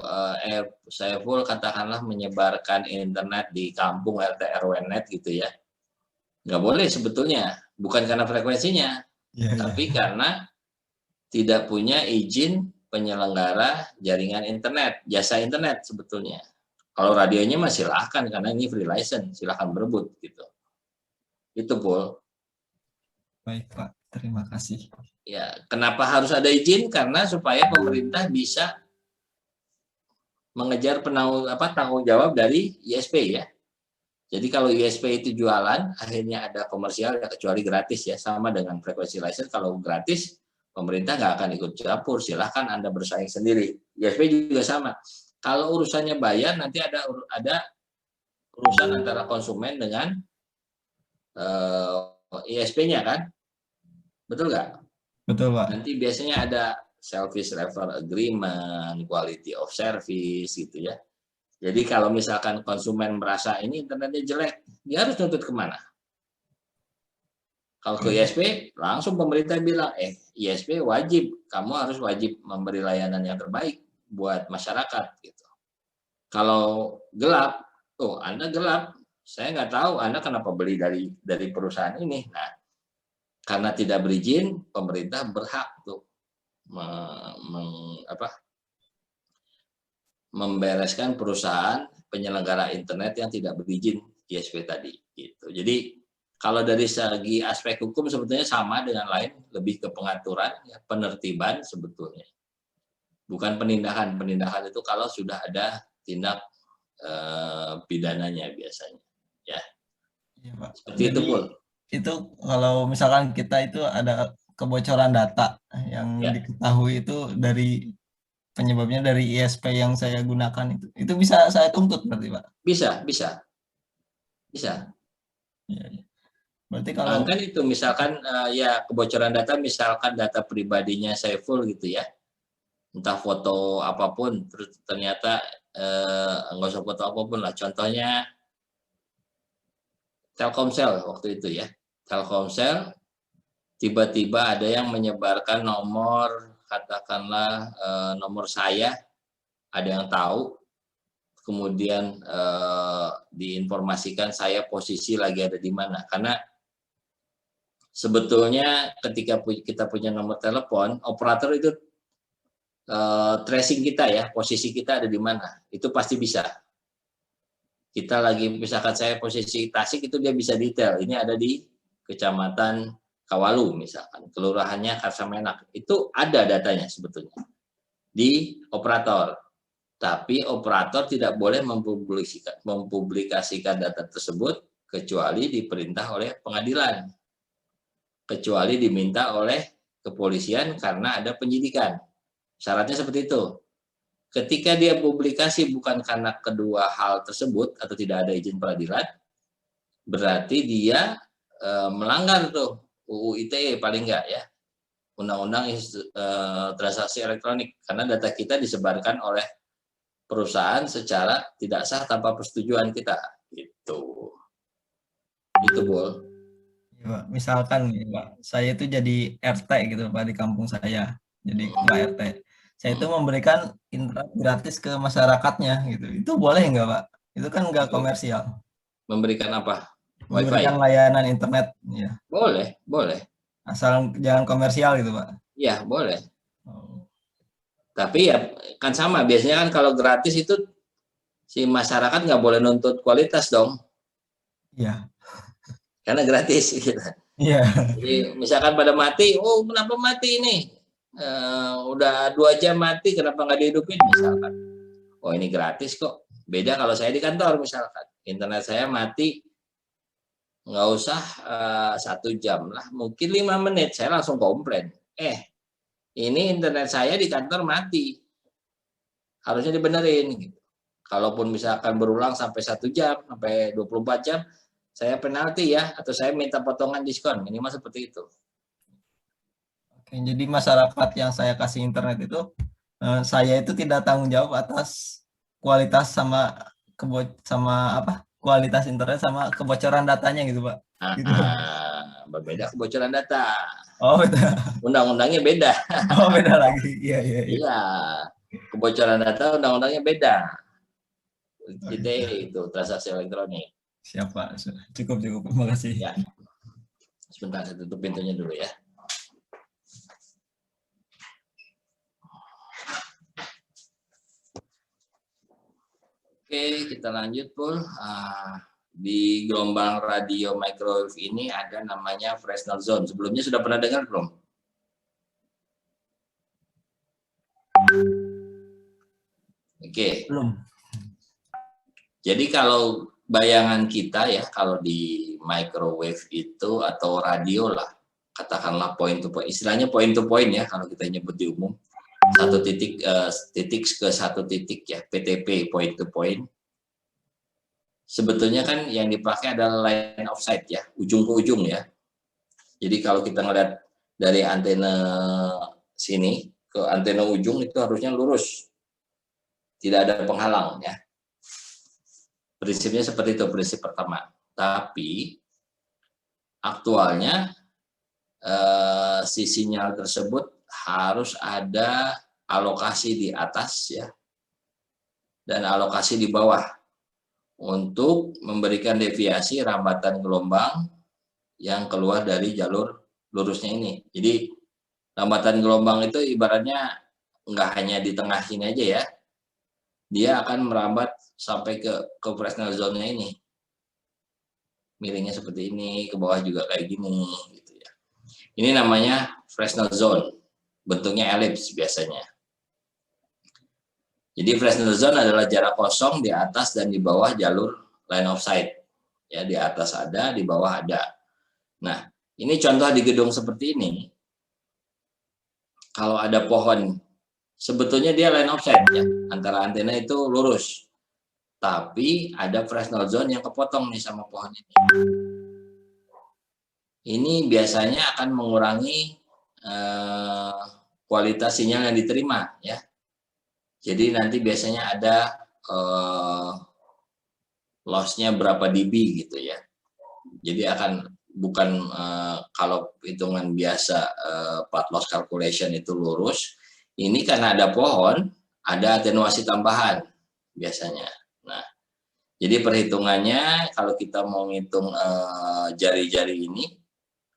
saya full katakanlah menyebarkan internet di kampung RT RW net gitu ya, nggak boleh sebetulnya, bukan karena frekuensinya, tapi karena tidak punya izin penyelenggara jaringan internet, jasa internet sebetulnya. Kalau radionya mah silahkan karena ini free license, silahkan berebut gitu. Itu Paul. Baik Pak, terima kasih. Ya, kenapa harus ada izin? Karena supaya pemerintah bisa mengejar tanggung jawab dari ISP ya. Jadi kalau ISP itu jualan, akhirnya ada komersial ya, kecuali gratis ya, sama dengan frekuensi license. Kalau gratis, pemerintah nggak akan ikut campur. Silahkan Anda bersaing sendiri. ISP juga sama. Kalau urusannya bayar, nanti ada urusan antara konsumen dengan ISP-nya kan? Betul nggak? Betul, Pak. Nanti biasanya ada service level agreement, quality of service gitu ya. Jadi kalau misalkan konsumen merasa ini internetnya jelek, dia harus nuntut kemana? Kalau ke ISP, langsung pemerintah bilang, ISP wajib, kamu harus wajib memberi layanan yang terbaik buat masyarakat gitu. Kalau gelap, Anda gelap, saya nggak tahu Anda kenapa beli dari perusahaan ini. Nah, karena tidak berizin, pemerintah berhak tuh membereskan perusahaan penyelenggara internet yang tidak berizin ISP tadi. Gitu. Jadi kalau dari segi aspek hukum sebetulnya sama dengan lain, lebih ke pengaturan, ya, penertiban sebetulnya. Bukan penindakan. Penindakan itu kalau sudah ada tindak pidananya biasanya. Ya. Iya, Pak. Seperti Jadi, itu, Pul. Itu kalau misalkan kita itu ada kebocoran data yang diketahui itu dari penyebabnya dari ISP yang saya gunakan itu bisa saya tuntut berarti Pak? Bisa. Ya. Berarti kalau kan itu misalkan ya kebocoran data, misalkan data pribadinya saya full gitu ya, entah foto apapun, terus ternyata nggak usah foto apapun lah, contohnya Telkomsel waktu itu ya, Telkomsel tiba-tiba ada yang menyebarkan nomor, katakanlah nomor saya, ada yang tahu, kemudian diinformasikan saya posisi lagi ada di mana. Karena sebetulnya ketika kita punya nomor telepon, operator itu tracing kita ya, posisi kita ada di mana, itu pasti bisa. Kita lagi, misalkan saya posisi Tasik, itu dia bisa detail, ini ada di Kecamatan Kawalu misalkan, kelurahannya Karsamenak, itu ada datanya sebetulnya di operator. Tapi operator tidak boleh mempublikasikan data tersebut kecuali diperintah oleh pengadilan, kecuali diminta oleh kepolisian karena ada penyidikan. Syaratnya seperti itu. Ketika dia publikasi bukan karena kedua hal tersebut atau tidak ada izin peradilan, berarti dia melanggar tuh UU ITE paling enggak ya, Undang-Undang Transaksi Elektronik, karena data kita disebarkan oleh perusahaan secara tidak sah tanpa persetujuan kita. Itu Bol. Ya, Pak. Misalkan Pak, saya itu jadi RT gitu Pak di kampung saya, jadi ketua RT. Saya itu memberikan internet gratis ke masyarakatnya gitu. Itu boleh nggak Pak? Itu kan nggak komersial. Memberikan apa? Memberikan layanan internet. Ya. Boleh. Asal jangan komersial gitu Pak. Ya boleh. Tapi ya kan sama, biasanya kan kalau gratis itu si masyarakat nggak boleh nuntut kualitas dong, Iya. karena gratis gitu. Iya. Jadi misalkan pada mati, oh kenapa mati ini? Udah 2 jam mati, kenapa nggak dihidupin misalkan? Oh ini gratis kok. Beda kalau saya di kantor misalkan, internet saya mati, nggak usah 1 jam lah, mungkin 5 menit saya langsung komplain. Ini internet saya di kantor mati, harusnya dibenerin. Gitu. Kalaupun misalkan berulang sampai 1 jam, sampai 24 jam, saya penalti ya, atau saya minta potongan diskon, minimal seperti itu. Oke, jadi masyarakat yang saya kasih internet itu, saya itu tidak tanggung jawab atas kualitas sama kualitas internet sama kebocoran datanya gitu, Pak. Gitu. Berbeda kebocoran data. Oh, beda. Undang-undangnya beda. Oh, beda lagi. Iya. Iya, kebocoran data undang-undangnya beda. ITE itu transaksi elektronik. Siapa? Cukup. Terima kasih. Ya. Sebentar, saya tutup pintunya dulu ya. Oke, kita lanjut, Pul. Di gelombang radio microwave ini ada namanya Fresnel zone. Sebelumnya sudah pernah dengar belum? Oke. Belum. Jadi kalau bayangan kita ya, kalau di microwave itu atau radio lah, katakanlah point to point, istilahnya point to point ya kalau kita nyebut di umum, satu titik ke satu titik ya, PTP, point to point. Sebetulnya kan yang dipakai adalah line of sight ya, ujung ke ujung ya. Jadi kalau kita ngeliat dari antena sini ke antena ujung itu harusnya lurus, tidak ada penghalang ya. Prinsipnya seperti itu, prinsip pertama. Tapi aktualnya si sinyal tersebut harus ada alokasi di atas ya, dan alokasi di bawah untuk memberikan deviasi rambatan gelombang yang keluar dari jalur lurusnya ini. Jadi rambatan gelombang itu ibaratnya nggak hanya di tengah sini aja ya, dia akan merambat sampai ke Fresnel zone-nya ini. Miringnya seperti ini, ke bawah juga kayak gini gitu ya. Ini namanya Fresnel zone. Bentuknya elips biasanya. Jadi Fresnel zone adalah jarak kosong di atas dan di bawah jalur line of sight. Ya, di atas ada, di bawah ada. Nah, ini contoh di gedung seperti ini. Kalau ada pohon, sebetulnya dia line of sight ya, antara antena itu lurus. Tapi ada Fresnel zone yang kepotong nih sama pohon ini. Ini biasanya akan mengurangi kualitas sinyal yang diterima ya. Jadi nanti biasanya ada loss-nya berapa dB gitu ya. Jadi akan bukan kalau hitungan biasa path loss calculation itu lurus. Ini karena ada pohon, ada atenuasi tambahan biasanya. Nah, jadi perhitungannya kalau kita mau ngitung jari-jari ini,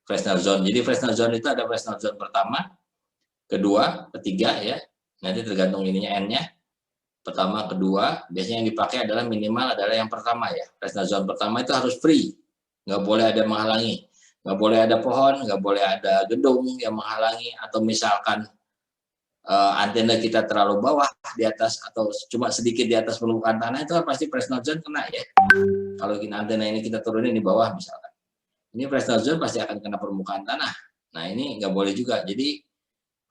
Fresnel zone. Jadi Fresnel zone itu ada Fresnel zone pertama, kedua, ketiga ya. Nanti tergantung ininya N-nya. Pertama, kedua, biasanya yang dipakai adalah minimal adalah yang pertama ya. Fresnel zone pertama itu harus free, nggak boleh ada menghalangi, nggak boleh ada pohon, nggak boleh ada gedung yang menghalangi, atau misalkan antena kita terlalu bawah di atas atau cuma sedikit di atas permukaan tanah, itu kan pasti Fresnel zone kena ya. Kalau antena ini kita turunin di bawah misalkan, ini Fresnel zone pasti akan kena permukaan tanah. Nah ini nggak boleh juga. Jadi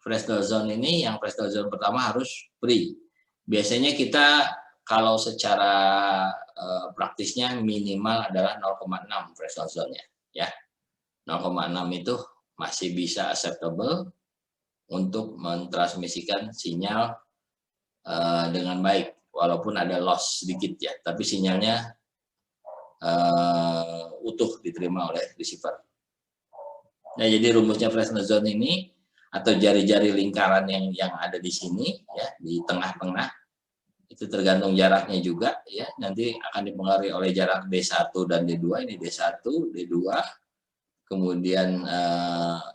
Fresnel zone ini, yang Fresnel zone pertama harus free. Biasanya kita kalau secara praktisnya minimal adalah 0,6 Fresnel zone-nya ya. 0,6 itu masih bisa acceptable untuk mentransmisikan sinyal dengan baik, walaupun ada loss sedikit ya, tapi sinyalnya utuh diterima oleh receiver. Nah, jadi rumusnya Fresnel zone ini atau jari-jari lingkaran yang ada di sini ya, di tengah-tengah, itu tergantung jaraknya juga ya, nanti akan dipengaruhi oleh jarak D1 dan D2. Ini D1, D2, kemudian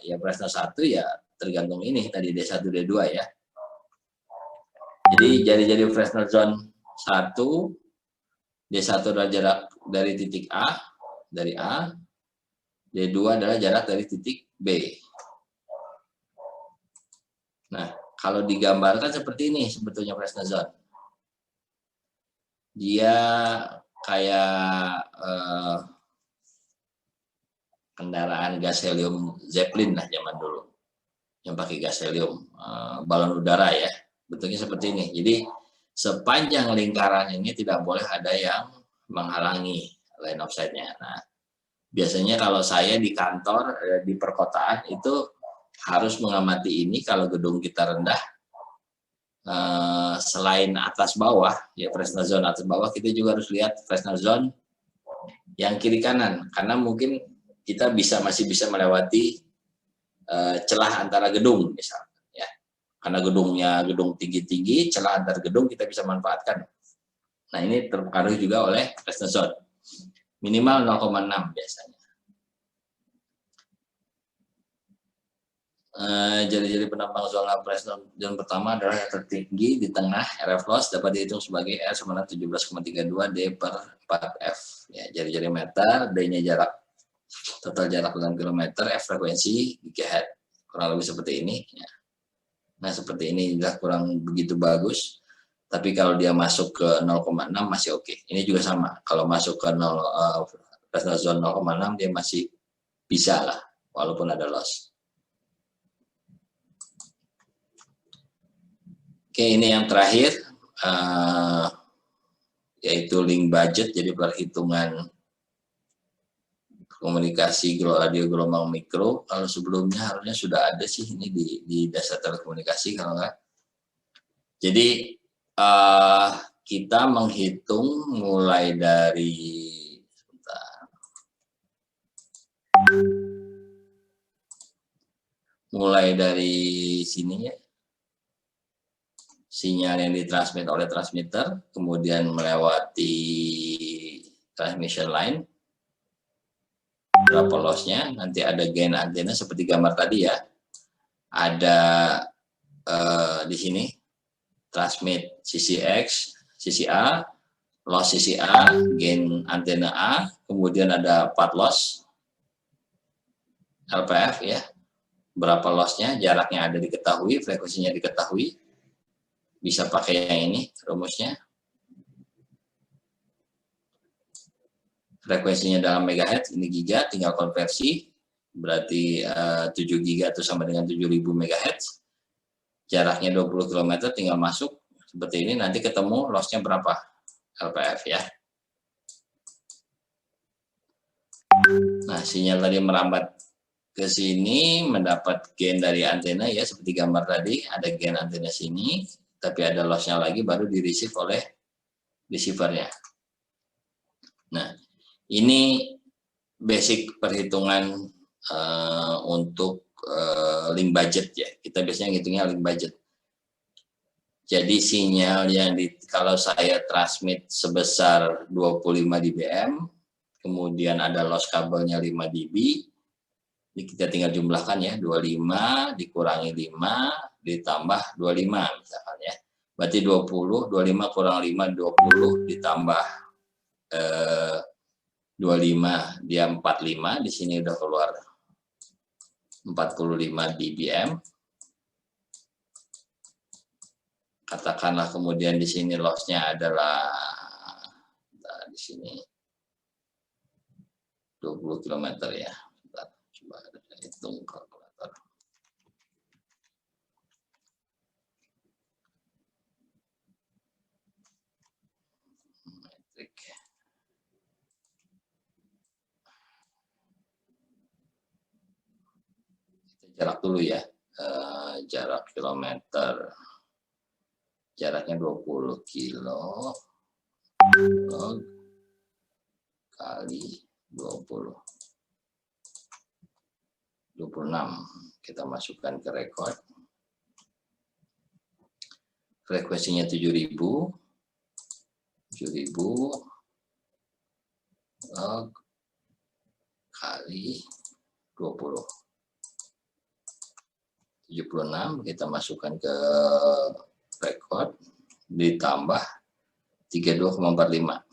ya Fresnel 1 ya tergantung ini tadi D1, D2 ya. Jadi jari-jari Fresnel zone 1, D1 adalah jarak dari titik A, dari A, D2 adalah jarak dari titik B. Nah, kalau digambarkan seperti ini sebetulnya Fresnel zone. Dia kayak kendaraan gas helium Zeppelin lah zaman dulu, yang pakai gas helium, balon udara ya, bentuknya seperti ini. Jadi sepanjang lingkaran ini tidak boleh ada yang menghalangi line of sight-nya. Nah, biasanya kalau saya di kantor, di perkotaan itu harus mengamati ini. Kalau gedung kita rendah, selain atas bawah, ya Fresnel zone atas bawah, kita juga harus lihat Fresnel zone yang kiri kanan, karena mungkin kita masih bisa melewati celah antara gedung misalnya, ya. Karena gedung tinggi-tinggi, celah antar gedung kita bisa manfaatkan. Nah, ini terpengaruh juga oleh Fresnel zone. Minimal 0,6 biasanya. Jari-jari penambang zona Fresnel zone pertama adalah yang tertinggi di tengah, RF loss dapat dihitung sebagai R sama 17,32 D per 4F. Ya, jari-jari meter, D-nya jarak, total jarak 6 km, F frekuensi GHz. Kurang lebih seperti ini. Ya. Nah, seperti ini sudah kurang begitu bagus. Tapi kalau dia masuk ke 0,6 masih oke. Ini juga sama. Kalau masuk ke Fresnel zone 0,6 dia masih bisa lah, walaupun ada loss. Oke, ini yang terakhir, yaitu link budget, jadi perhitungan komunikasi radio gelombang mikro. Kalau sebelumnya harusnya sudah ada sih ini di dasar telekomunikasi kalau enggak. Jadi kita menghitung mulai dari sini ya, sinyal yang ditransmit oleh transmitter, kemudian melewati transmission line, berapa lossnya, nanti ada gain antena seperti gambar tadi ya, ada di sini transmit sisi X, sisi A, loss sisi A, gain antena A, kemudian ada path loss, LPF ya, berapa lossnya, jaraknya ada diketahui, frekuensinya diketahui, bisa pakai yang ini rumusnya. Frekuensinya dalam megahertz, ini giga, tinggal konversi, berarti 7 giga itu sama dengan 7000 megahertz. Jaraknya 20 km, tinggal masuk seperti ini, nanti ketemu lossnya berapa LPF ya. Nah, sinyal tadi merambat ke sini, mendapat gain dari antena ya, seperti gambar tadi, ada gain antena sini, tapi ada lossnya lagi, baru di receive oleh receivernya. Nah, ini basic perhitungan untuk link budget ya. Kita biasanya ngitungnya link budget. Jadi sinyal yang kalau saya transmit sebesar 25 dBm, kemudian ada loss kabelnya 5 dB, ini kita tinggal jumlahkan ya, 25 dikurangi 5 ditambah 25 misalkan ya. Berarti 20, 25 kurang 5, 20 ditambah 25, dia 45, di sini udah keluar 45 dBm. Katakanlah kemudian di sini lossnya adalah di sini 20 km ya. Coba hitung kalkulator. Metrik. Jarak dulu ya, jarak kilometer, jaraknya 20 kilo kali 20, 26, kita masukkan ke record, frekuensinya 7000 kali 20, 76, kita masukkan ke record, ditambah 32,45.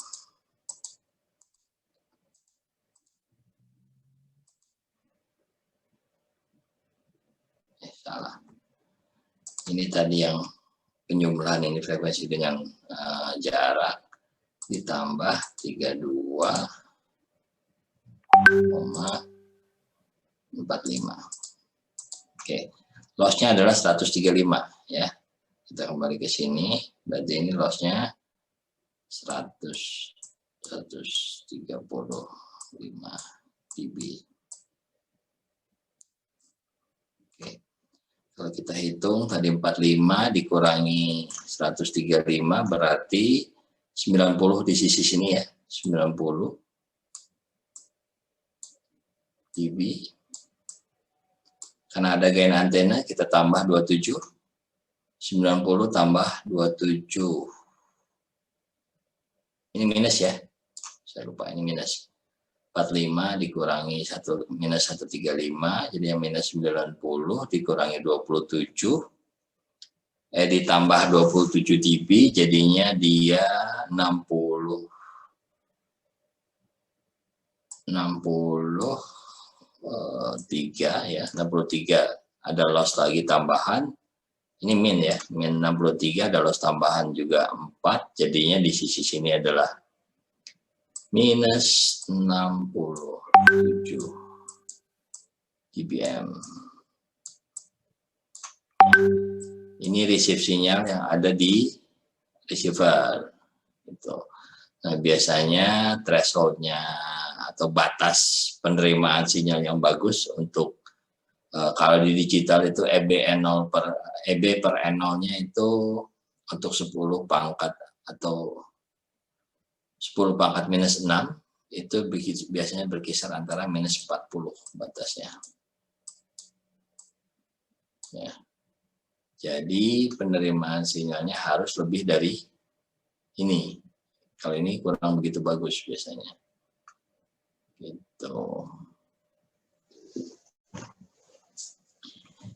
Salah. Ini tadi yang penjumlahan ini frekuensi dengan jarak ditambah 32,45. Oke, lossnya adalah 135 ya. Kita kembali ke sini, berarti ini lossnya 135 dB. Oke. Kalau kita hitung tadi 45 dikurangi 135 berarti 90 di sisi sini ya, 90 dB. Karena ada gain antena kita tambah 27, 90 tambah 27. Ini minus ya, saya lupa ini minus. 45 dikurangi minus 135, jadi yang minus 90 dikurangi 27, ditambah 27 dB, jadinya dia 63 ya, 63 ada loss lagi tambahan. Ini min ya, min 63 ada loss tambahan juga 4, jadinya di sisi sini adalah minus 67 dBm. Ini receive sinyal yang ada di receiver. Gitu. Nah, biasanya thresholdnya atau batas penerimaan sinyal yang bagus untuk kalau di digital itu EB per N0-nya itu untuk 10 pangkat atau 10 pangkat minus 6 itu biasanya berkisar antara minus 40 batasnya. Ya. Jadi penerimaan sinyalnya harus lebih dari ini. Kalau ini kurang begitu bagus biasanya. Gitu.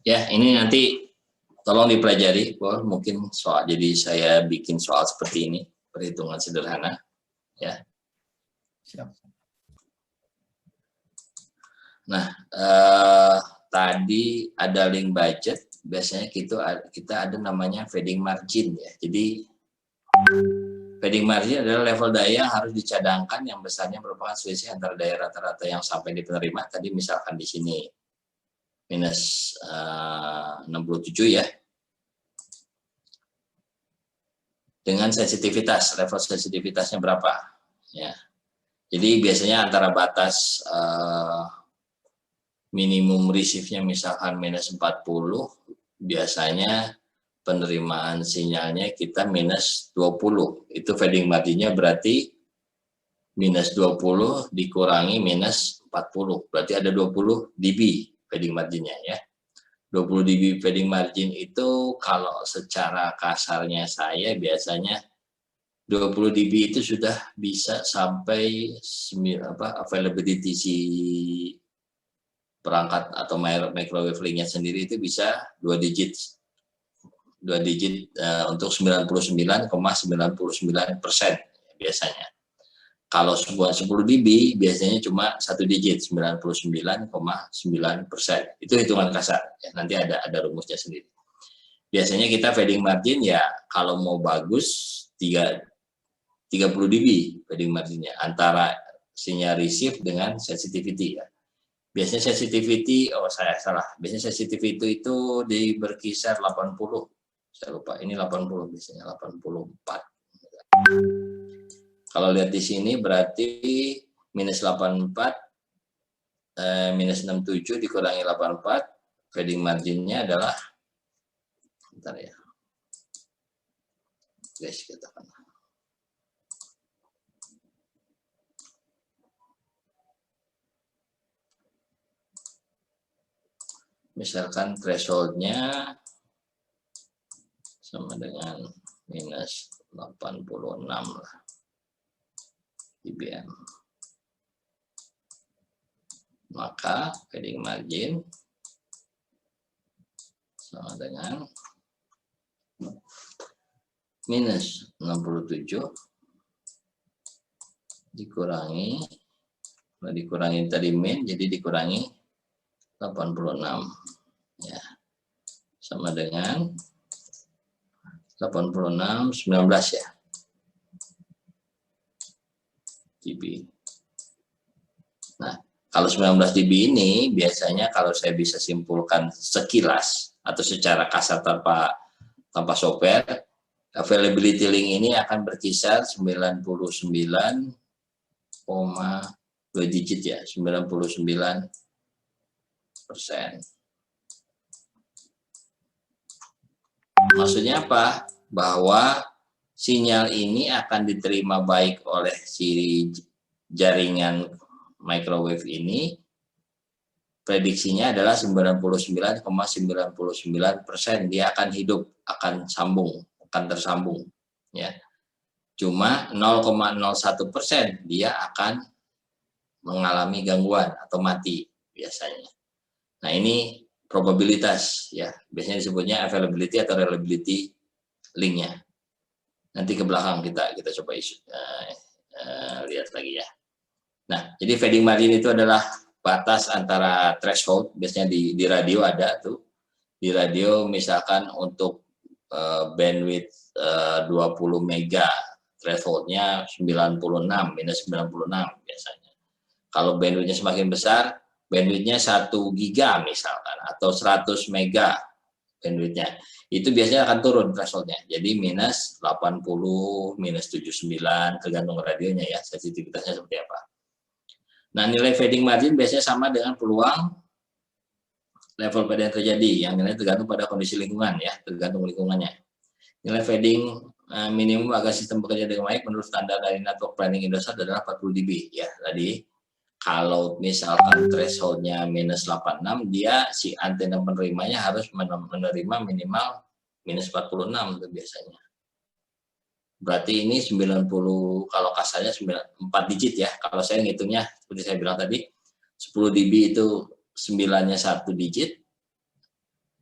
Ya, ini nanti tolong dipelajari, mungkin soal. Jadi saya bikin soal seperti ini, perhitungan sederhana. Ya. Siap. Nah, tadi ada link budget, biasanya kita ada namanya feeding margin ya. Jadi feeding margin adalah level daya harus dicadangkan yang besarnya merupakan selisih antara daya rata-rata yang sampai di penerima. Tadi misalkan di sini minus 67 ya. Dengan sensitivitas, level sensitivitasnya berapa? Ya. Jadi biasanya antara batas minimum receive-nya misalkan minus 40, biasanya penerimaan sinyalnya kita minus 20. Itu feeding margin-nya berarti minus 20 dikurangi minus 40. Berarti ada 20 dB feeding margin-nya ya. 20 dB feeding margin itu kalau secara kasarnya saya biasanya 20 dB itu sudah bisa sampai availability si perangkat atau microwave link-nya sendiri itu bisa 2 digit untuk 99,99% biasanya. Kalau sebuah 10 dB biasanya cuma 1 digit 99,9%. Itu hitungan kasar ya, nanti ada rumusnya sendiri. Biasanya kita feeding margin ya kalau mau bagus 30 dB feeding marginnya antara sinyal receive dengan sensitivity ya. Biasanya sensitivity, saya salah. Biasanya sensitivity itu berkisar 80. Saya lupa, ini 80 biasanya 84. Kalau lihat di sini berarti minus 84 minus 67 dikurangi 84, feeding marginnya adalah bentar ya. Guys, katakan. Misalkan thresholdnya sama dengan minus 86 lah dBm. Maka feeding margin sama dengan minus 67 dikurangi tadi min, jadi dikurangi 86 ya, sama dengan 86 19 ya dB. Nah, kalau 19 dB ini biasanya kalau saya bisa simpulkan sekilas atau secara kasar tanpa software, availability link ini akan berkisar 99,2 digit ya, 99%. Maksudnya apa? Bahwa sinyal ini akan diterima baik oleh si jaringan microwave ini, prediksinya adalah 99,99% dia akan hidup, akan tersambung ya. Cuma 0,01% dia akan mengalami gangguan atau mati biasanya. Nah, ini probabilitas ya, biasanya disebutnya availability atau reliability linknya. Nanti ke belakang kita coba lihat lagi ya. Nah, jadi fading margin itu adalah batas antara threshold, biasanya di radio ada tuh. Di radio misalkan untuk bandwidth 20 mega, thresholdnya 96, minus 96 biasanya. Kalau bandwidthnya semakin besar, bandwidthnya 1 giga misalkan, atau 100 mega bandwidthnya, itu biasanya akan turun thresholdnya. Jadi minus 80, minus 79, tergantung radionya ya, sensitivitasnya seperti apa. Nah, nilai fading margin biasanya sama dengan peluang level pada yang terjadi, yang nilai tergantung pada kondisi lingkungan ya, tergantung lingkungannya. Nilai fading minimum agar sistem bekerja dengan baik menurut standar dari Network Planning Indosat adalah 40 dB ya. Tadi kalau misalkan thresholdnya minus 86, dia si antena penerimanya harus menerima minimal minus 46 itu biasanya. Berarti ini 90, kalau kasarnya 4 digit ya. Kalau saya ngitungnya seperti saya bilang tadi, 10 dB itu 9-nya 1 digit,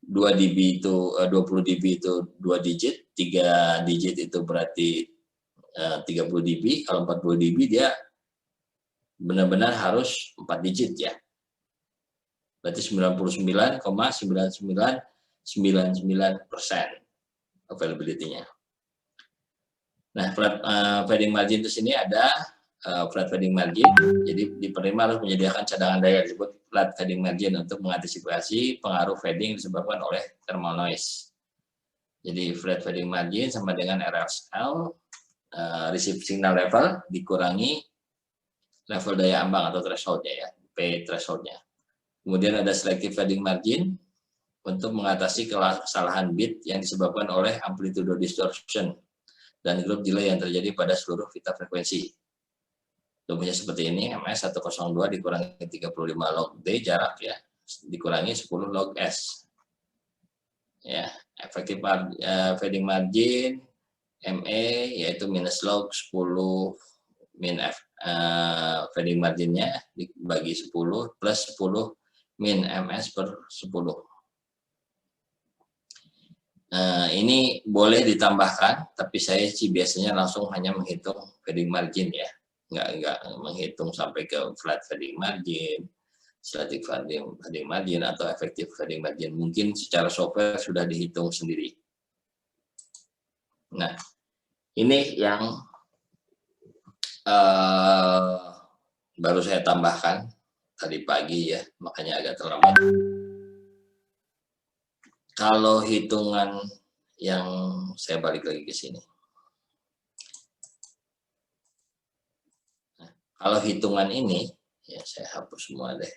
2 dB itu 20 dB itu 2 digit, 3 digit itu berarti 30 dB, kalau 40 dB dia benar-benar harus 4 digit ya. Berarti 99,9999% availability-nya. Nah, flat fading margin di sini ada flat fading margin. Jadi di penerima harus menyediakan cadangan daya disebut flat fading margin untuk mengantisipasi pengaruh fading disebabkan oleh thermal noise. Jadi flat fading margin sama dengan RSL, receive signal level dikurangi level daya ambang atau thresholdnya ya, P thresholdnya. Kemudian ada selective fading margin untuk mengatasi kesalahan bit yang disebabkan oleh amplitude distortion dan group delay yang terjadi pada seluruh pita frekuensi. Rumusnya seperti ini, MS 102 dikurangi 35 log D jarak ya, dikurangi 10 log S. Ya, efektif fading margin ME yaitu minus log 10 min F fading marginnya dibagi 10 plus 10 min MS per 10. Ini boleh ditambahkan, tapi saya sih biasanya langsung hanya menghitung fading margin ya, nggak menghitung sampai ke flat fading margin, static fading margin atau efektif fading margin. Mungkin secara software sudah dihitung sendiri. Nah, ini yang baru saya tambahkan tadi pagi ya, makanya agak terlambat. Kalau hitungan yang saya balik lagi ke sini. Nah, kalau hitungan ini, ya saya hapus semua deh.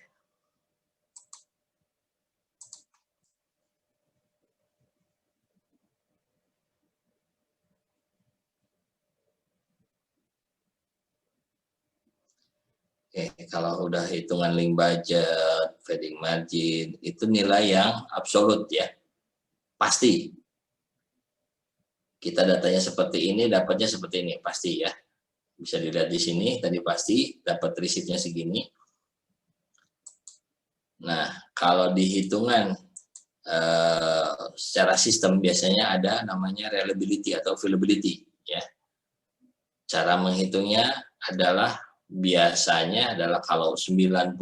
Oke, kalau udah hitungan link budget, fading margin, itu nilai yang absolut ya. Pasti. Kita datanya seperti ini, dapatnya seperti ini, pasti ya. Bisa dilihat di sini, tadi pasti dapat receipt-nya segini. Nah, kalau di hitungan secara sistem biasanya ada namanya reliability atau availability ya. Cara menghitungnya adalah biasanya adalah kalau 99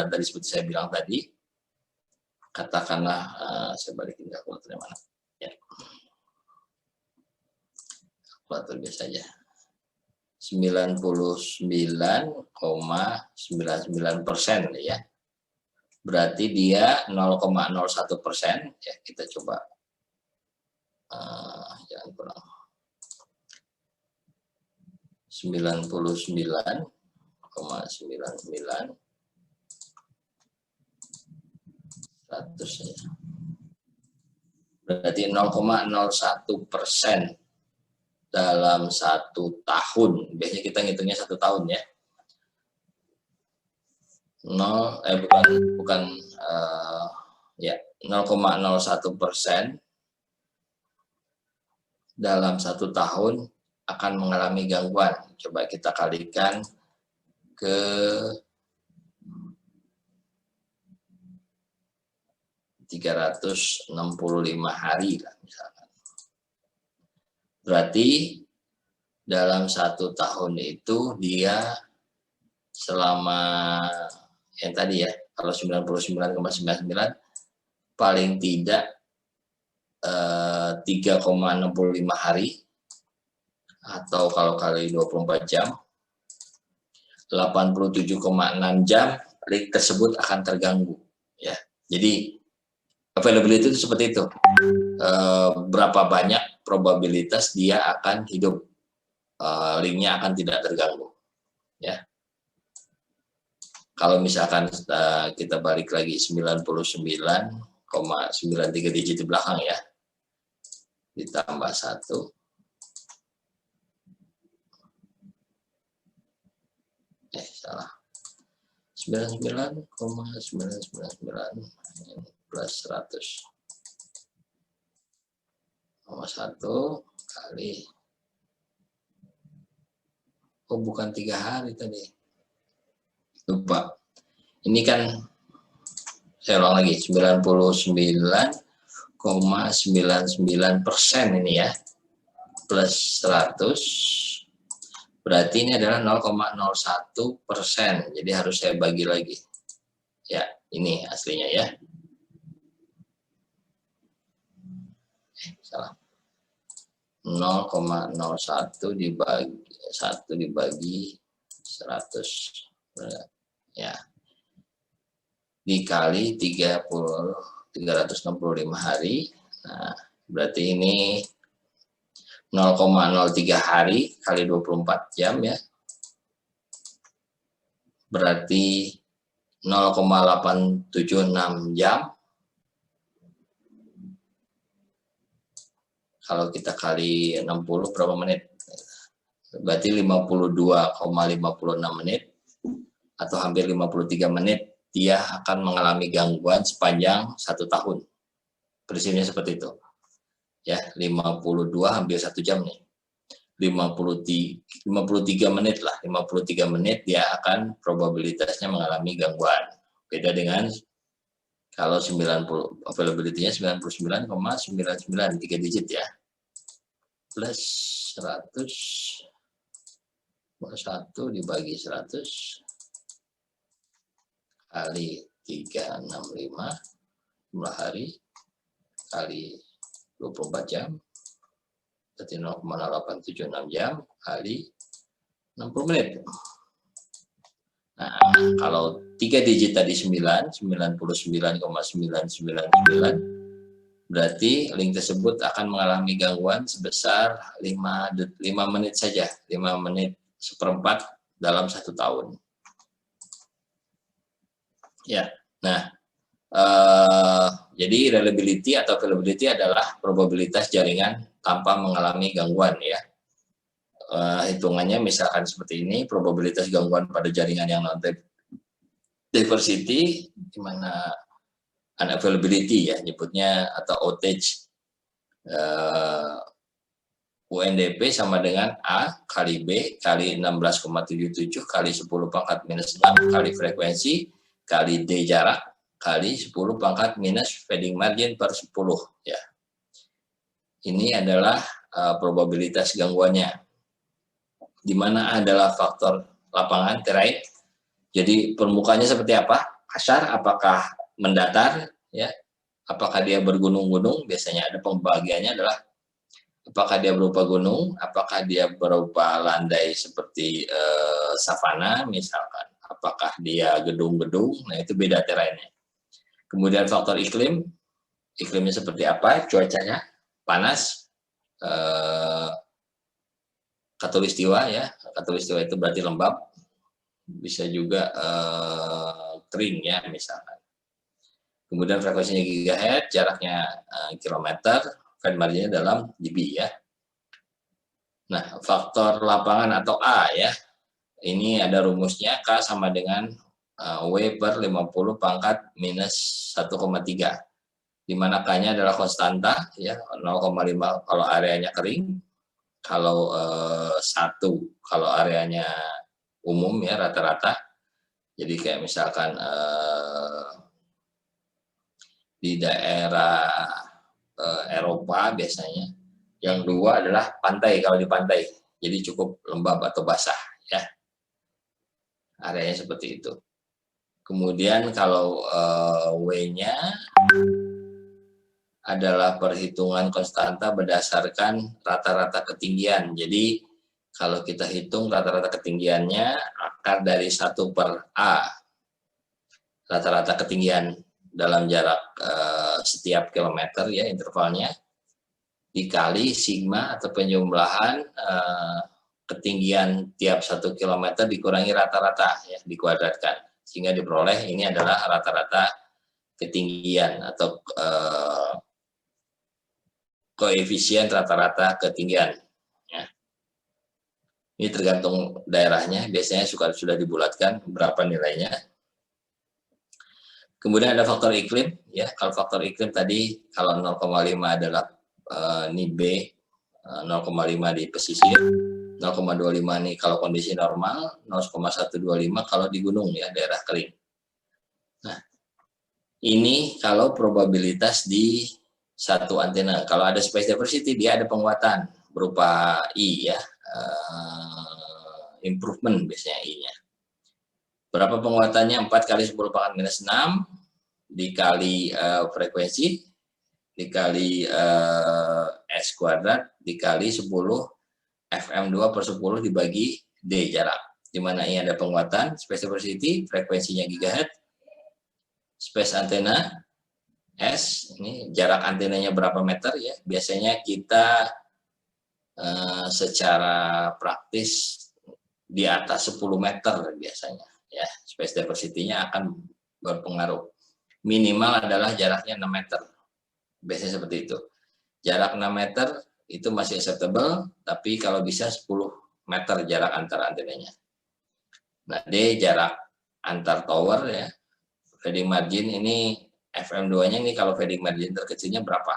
tadi seperti saya bilang tadi, katakanlah saya balikin kalkulatornya mana ya. Kalkulator biasa aja. 99,99% ya. Berarti dia 0,01% ya, kita coba jangan kurang 99,99 100 ya. Berarti 0,01% dalam 1 tahun. Biasanya kita ngitungnya 1 tahun ya. 0,01% dalam 1 tahun akan mengalami gangguan. Coba kita kalikan ke 365 hari lah misalkan. Berarti dalam 1 tahun itu dia selama yang tadi ya, kalau 99,99 paling tidak 3,65 hari, atau kalau kali 24 jam 87,6 jam link tersebut akan terganggu ya. Jadi availability itu seperti itu, berapa banyak probabilitas dia akan hidup, linknya akan tidak terganggu ya. Kalau misalkan kita balik lagi 99,93 digit di belakang ya, ditambah 1, salah, 99,999 plus 100 sama 1 kali, oh bukan 3 hari tadi, lupa. Ini kan saya ulang lagi, 99,99% ini ya, plus 100, berarti ini adalah 0,01%. Jadi harus saya bagi lagi. Ya, ini aslinya ya. Salah. 0,01 dibagi 100. Ya, dikali 365 hari. Nah, berarti ini 0,03 hari kali 24 jam ya. Berarti 0,876 jam. Kalau kita kali 60 berapa menit? Berarti 52,56 menit atau hampir 53 menit dia akan mengalami gangguan sepanjang 1 tahun. Prinsipnya seperti itu. Ya, 52 hampir 1 jam nih. 53 menit lah, 53 menit dia akan probabilitasnya mengalami gangguan. Beda dengan kalau 90, availability-nya 99,99 3 digit ya. Plus 100 1 dibagi 100 kali 365 jumlah hari kali 24 jam, berarti 0,876 jam kali 60 menit. Nah, kalau 3 digit tadi 99,999, berarti link tersebut akan mengalami gangguan sebesar 5 menit saja, 5 menit seperempat dalam 1 tahun. Ya, nah, jadi reliability atau availability adalah probabilitas jaringan tanpa mengalami gangguan ya. Hitungannya misalkan seperti ini, probabilitas gangguan pada jaringan yang non diversity, di mana unavailability ya nyebutnya, atau outage, UNDP sama dengan A kali B kali 16,77 kali 10 pangkat minus 6 kali frekuensi kali D jarak kali 10 pangkat minus fading margin per 10 ya. Ini adalah probabilitas gangguannya. Di mana adalah faktor lapangan terrain. Jadi permukaannya seperti apa? Kasar, apakah mendatar ya? Apakah dia bergunung-gunung? Biasanya ada pembagiannya adalah apakah dia berupa gunung, apakah dia berupa landai seperti savana misalkan, apakah dia gedung-gedung, nah itu beda terrainnya. Kemudian faktor iklim, iklimnya seperti apa, cuacanya, panas, khatulistiwa ya, khatulistiwa itu berarti lembab, bisa juga kering ya misalkan. Kemudian frekuensinya gigahertz, jaraknya kilometer, fan marginnya dalam dB ya. Nah, faktor lapangan atau A ya, ini ada rumusnya, K sama dengan W per 50 pangkat minus 1,3. Di mana K-nya adalah konstanta ya, 0,5 kalau areanya kering, kalau 1 kalau areanya umum ya rata-rata. Jadi kayak misalkan di daerah Eropa biasanya, yang 2 adalah pantai kalau di pantai, jadi cukup lembab atau basah ya, areanya seperti itu. Kemudian kalau W-nya adalah perhitungan konstanta berdasarkan rata-rata ketinggian. Jadi kalau kita hitung rata-rata ketinggiannya akar dari 1 per A, rata-rata ketinggian dalam jarak setiap kilometer ya intervalnya, dikali sigma atau penjumlahan ketinggian tiap 1 kilometer dikurangi rata-rata ya, dikuadratkan, sehingga diperoleh ini adalah rata-rata ketinggian atau koefisien rata-rata ketinggian ya. Ini tergantung daerahnya, biasanya sudah dibulatkan berapa nilainya. Kemudian ada faktor iklim ya, kalau faktor iklim tadi kalau 0,5 adalah ini B, 0,5 di pesisir, 0,25 nih kalau kondisi normal, 0,125 kalau di gunung ya, daerah kering. Nah, ini kalau probabilitas di satu antena. Kalau ada space diversity, dia ada penguatan berupa I ya, improvement biasanya I-nya. Berapa penguatannya? 4 kali 10 pangkat minus 6 dikali frekuensi, dikali S kuadrat, dikali 10 FM2 per 10 dibagi D jarak. Di mana ini ada penguatan, space diversity, frekuensinya gigahertz, space antena, S, ini jarak antenanya berapa meter ya. Biasanya kita secara praktis di atas 10 meter biasanya ya, space diversity-nya akan berpengaruh. Minimal adalah jaraknya 6 meter, biasanya seperti itu. Jarak 6 meter itu masih acceptable, tapi kalau bisa 10 meter jarak antar antenanya. Nah, D jarak antar tower ya, fading margin ini FM2-nya ini kalau fading margin terkecilnya berapa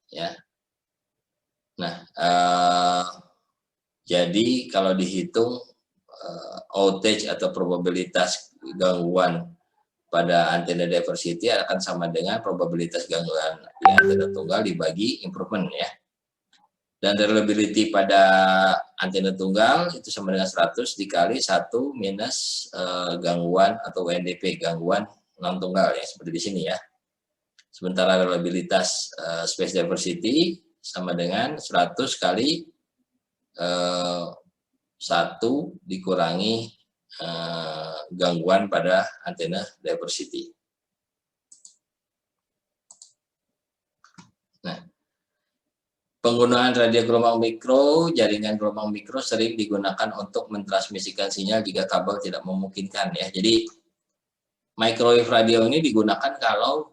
ya. Nah, jadi kalau dihitung outage atau probabilitas gangguan pada antena diversity akan sama dengan probabilitas gangguan di antena tunggal dibagi improvement ya. Dan reliability pada antena tunggal itu sama dengan 100 dikali 1 minus gangguan atau WNDP, gangguan non tunggal ya, seperti di sini ya. Sementara reliabilitas space diversity sama dengan 100 kali 1 dikurangi gangguan pada antena diversity. Nah, penggunaan radio gelombang mikro, jaringan gelombang mikro sering digunakan untuk mentransmisikan sinyal jika kabel tidak memungkinkan ya. Jadi microwave radio ini digunakan kalau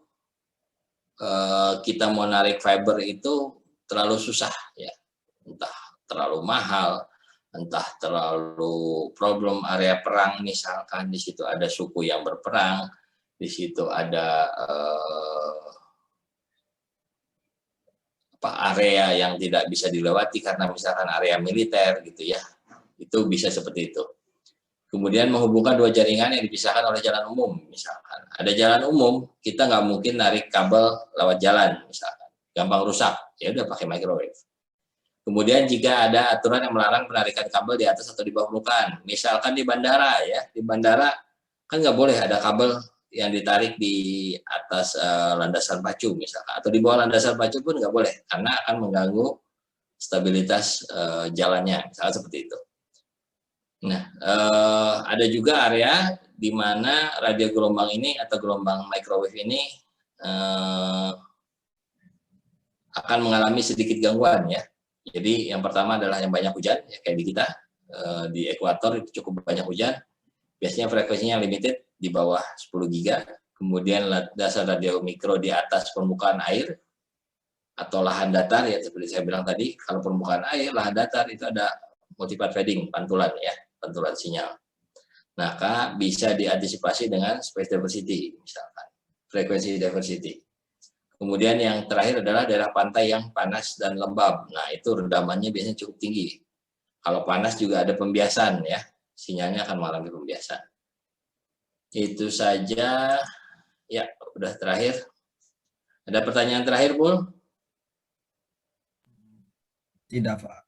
kita mau narik fiber itu terlalu susah ya, entah terlalu mahal, entah terlalu problem area perang misalkan, di situ ada suku yang berperang, di situ ada area yang tidak bisa dilewati karena misalkan area militer gitu ya, itu bisa seperti itu. Kemudian menghubungkan dua jaringan yang dipisahkan oleh jalan umum, misalkan. Ada jalan umum, kita nggak mungkin narik kabel lewat jalan, misalkan. Gampang rusak, ya udah pakai microwave. Kemudian jika ada aturan yang melarang penarikan kabel di atas atau di bawah permukaan, misalkan di bandara ya, di bandara kan nggak boleh ada kabel yang ditarik di atas landasan pacu misalkan, atau di bawah landasan pacu pun nggak boleh, karena akan mengganggu stabilitas jalannya, misalnya seperti itu. Nah, ada juga area di mana radio gelombang ini atau gelombang microwave ini akan mengalami sedikit gangguan ya. Jadi yang pertama adalah yang banyak hujan, ya kayak di kita, di ekuator itu cukup banyak hujan. Biasanya frekuensinya limited di bawah 10 giga. Kemudian dasar radio mikro di atas permukaan air atau lahan datar ya, seperti saya bilang tadi. Kalau permukaan air, lahan datar itu ada multipart fading, pantulan ya, pantulan sinyal. Maka bisa diantisipasi dengan space diversity misalkan, frekuensi diversity. Kemudian yang terakhir adalah daerah pantai yang panas dan lembab. Nah, itu redamannya biasanya cukup tinggi. Kalau panas juga ada pembiasan ya, sinyalnya akan mengalami pembiasan. Itu saja, ya udah terakhir. Ada pertanyaan terakhir, Bu? Tidak, Pak.